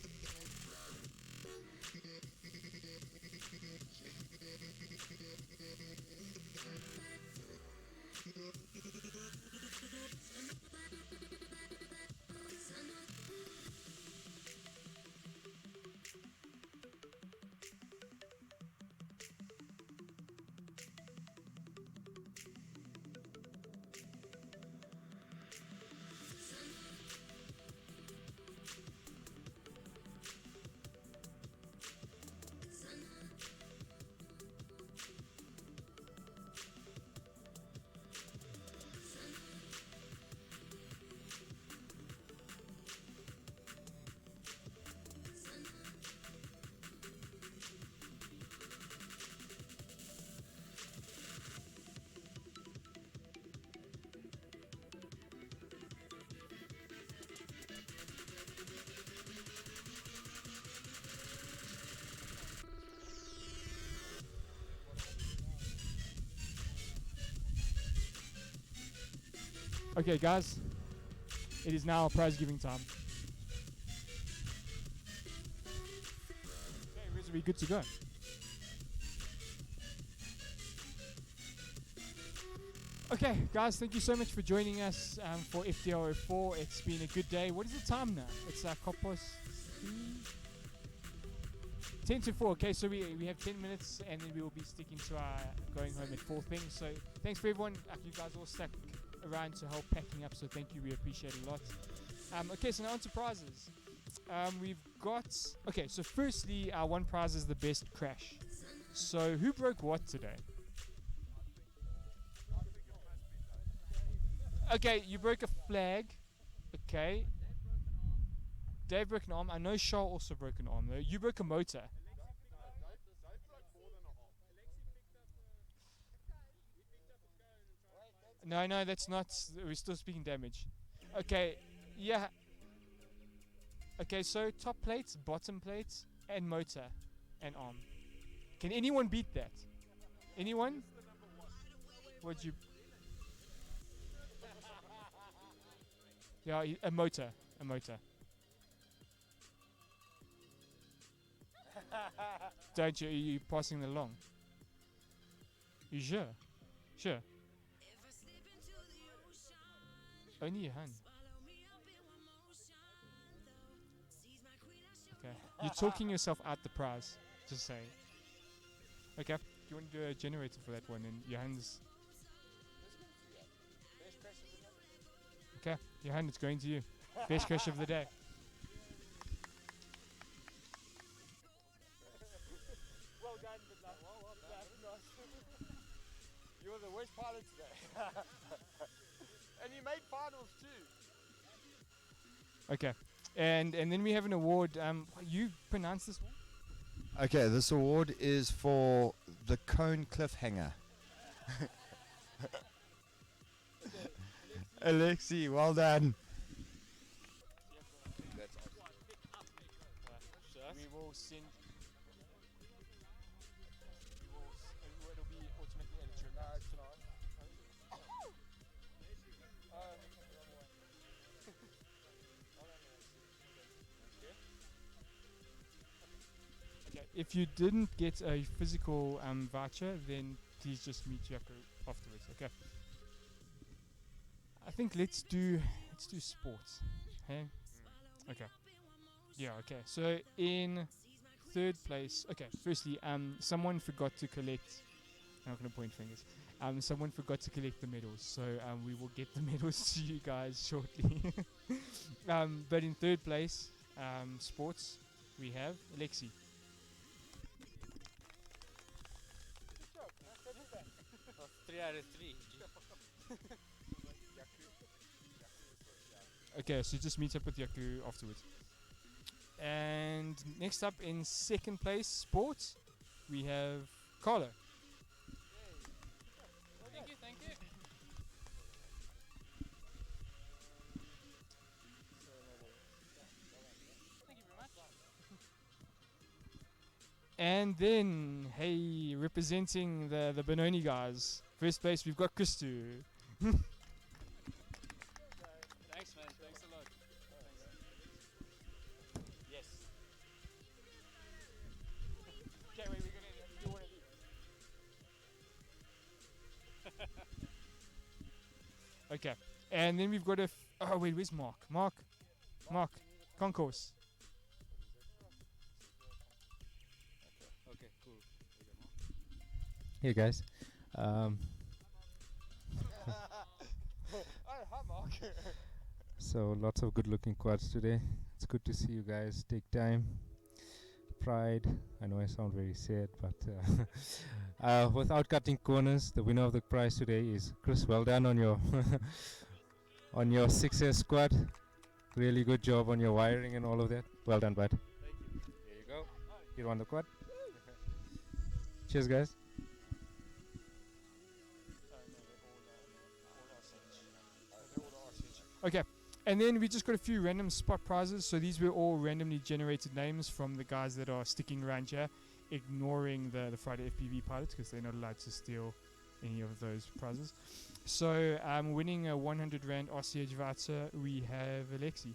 Okay, guys, it is now prize giving time. Okay, we're good to go. Okay, guys, thank you so much for joining us for FDL04. It's been a good day. What is the time now? It's 10 to 4. Okay, so we have 10 minutes, and then we will be sticking to our going home at 4 things. So thanks for everyone. You guys all stuck around to help packing up, so thank you. We appreciate it a lot. Okay, so now on to prizes. We've got... Okay, so firstly, our one prize is the best crash. So who broke what today? Okay, you broke a flag. Okay. Dave broke an arm. I know Shaw also broke an arm though. You broke a motor. No, that's not. We're still speaking damage. Okay, yeah. Okay, so top plates, bottom plates, and motor, and arm. Can anyone beat that? Anyone? What'd you... Yeah, a motor. Don't you? Are you passing it along? You sure? Sure. Only your hand. Okay. You're talking yourself out the prize. Just saying. Okay. Do you want to do a generator for that one? And your hands. Okay. Your hand is going to you. Best crash of the day. Well done, but well done. You were the worst pilot today. And you made finals too. Okay. And then we have an award. You pronounce this one? Okay, this award is for the cone cliffhanger. Alexi, well done. We will send. It'll be automatically added to your account. Okay. If you didn't get a physical voucher, then please just meet Jacko afterwards. Okay. I think let's do sports. Hey. Okay. Yeah. Okay. So in third place. Okay. Firstly, someone forgot to collect. I'm not gonna point fingers. Someone forgot to collect the medals, so we will get the medals to you guys shortly. But in third place, sports, we have Alexi. 3 out of 3. Okay, so just meet up with Yaku afterwards. And next up in second place, sports, we have Carlo. Thank you, thank you. Thank you very much. And then, hey, representing the Benoni guys, first place we've got Christu. Thanks, man. Thanks a lot. Yes. Okay, wait, we're gonna do one of these. Okay, and then we've got oh wait, where's Mark? Mark, concourse. Okay, cool. Hey guys. Hi Mark. So lots of good looking quads today. It's good to see you guys take time. Pride. I know I sound very sad, but without cutting corners, the winner of the prize today is Chris. Well done on your on your 6S squad. Really good job on your wiring and all of that. Well done, bud. Thank you. There you go. You won the quad. Cheers, guys. Okay, and then we just got a few random spot prizes. So these were all randomly generated names from the guys that are sticking around here, ignoring the Friday FPV pilots because they're not allowed to steal any of those prizes. So winning a 100 Rand RCH voucher, we have Alexi.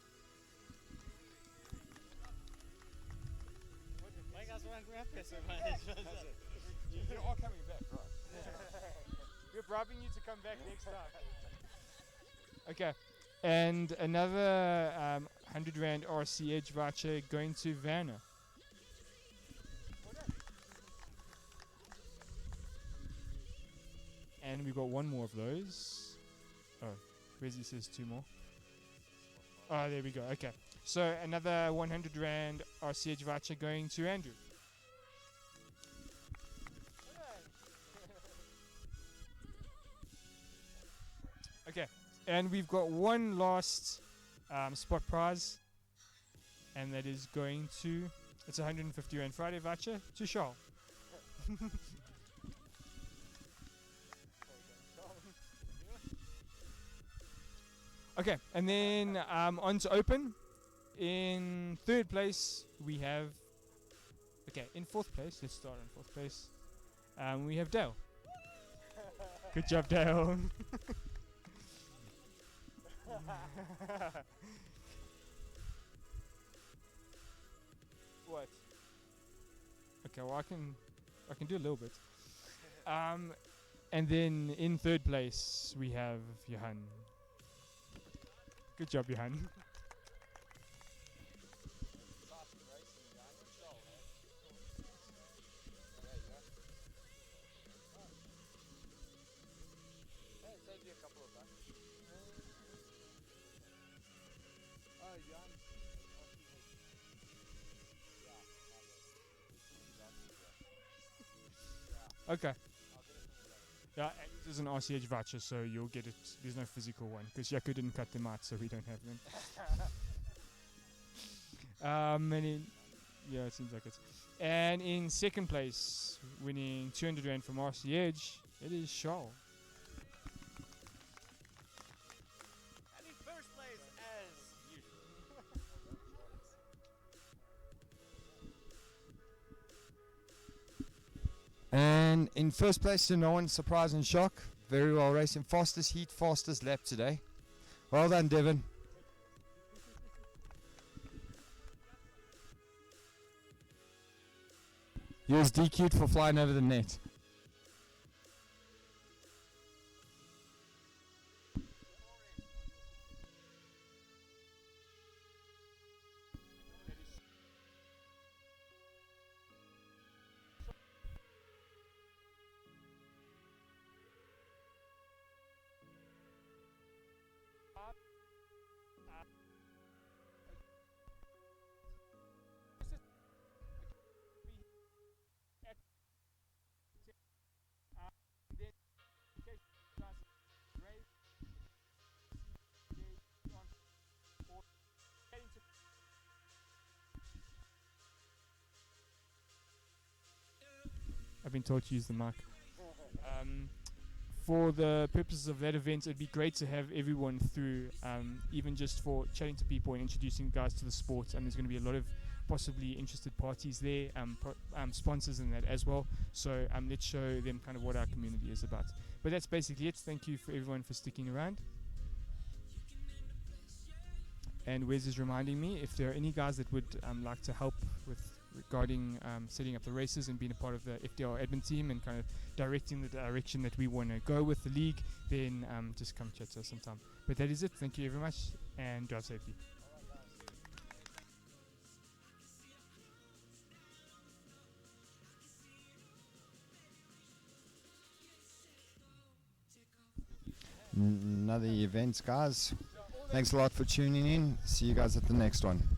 You are coming back, right? We're bribing you to come back next time. Okay, and another 100 Rand RCH voucher going to Vanna. And we got one more of those. Oh, Rezi says two more. Oh, there we go. Okay, so another 100 Rand RCH voucher going to Andrew. Okay, and we've got one last spot prize, and that is going to, it's a 150 Rand Friday voucher to Charles. Okay, and then on to open. In third place, we have, okay, in fourth place, let's start in fourth place. We have Dale. Good job, Dale. What? Okay, well I can do a little bit. And then in third place we have Johan. Good job, Johan. Okay. Yeah, and this is an RCH voucher, so you'll get it. There's no physical one because Yaku didn't cut them out, so we don't have them. Yeah, it seems like it. And in second place, winning 200 Rand from RCH, it is Charles. And in first place, as usual. And in first place, to no one's surprise and shock, very well racing, fastest heat, fastest lap today. Well done, Devon. He was DQ'd for flying over the net. I've been told to use the mic. For the purposes of that event, it'd be great to have everyone through, even just for chatting to people and introducing guys to the sport. And there's going to be a lot of possibly interested parties there, sponsors and that as well. So let's show them kind of what our community is about. But that's basically it. Thank you for everyone for sticking around. And Wes is reminding me, if there are any guys that would like to help with regarding setting up the races and being a part of the FDL admin team and kind of directing the direction that we want to go with the league, then just come chat to us sometime. But that is it. Thank you very much, and drive safely. Another events, guys. Thanks a lot for tuning in. See you guys at the next one.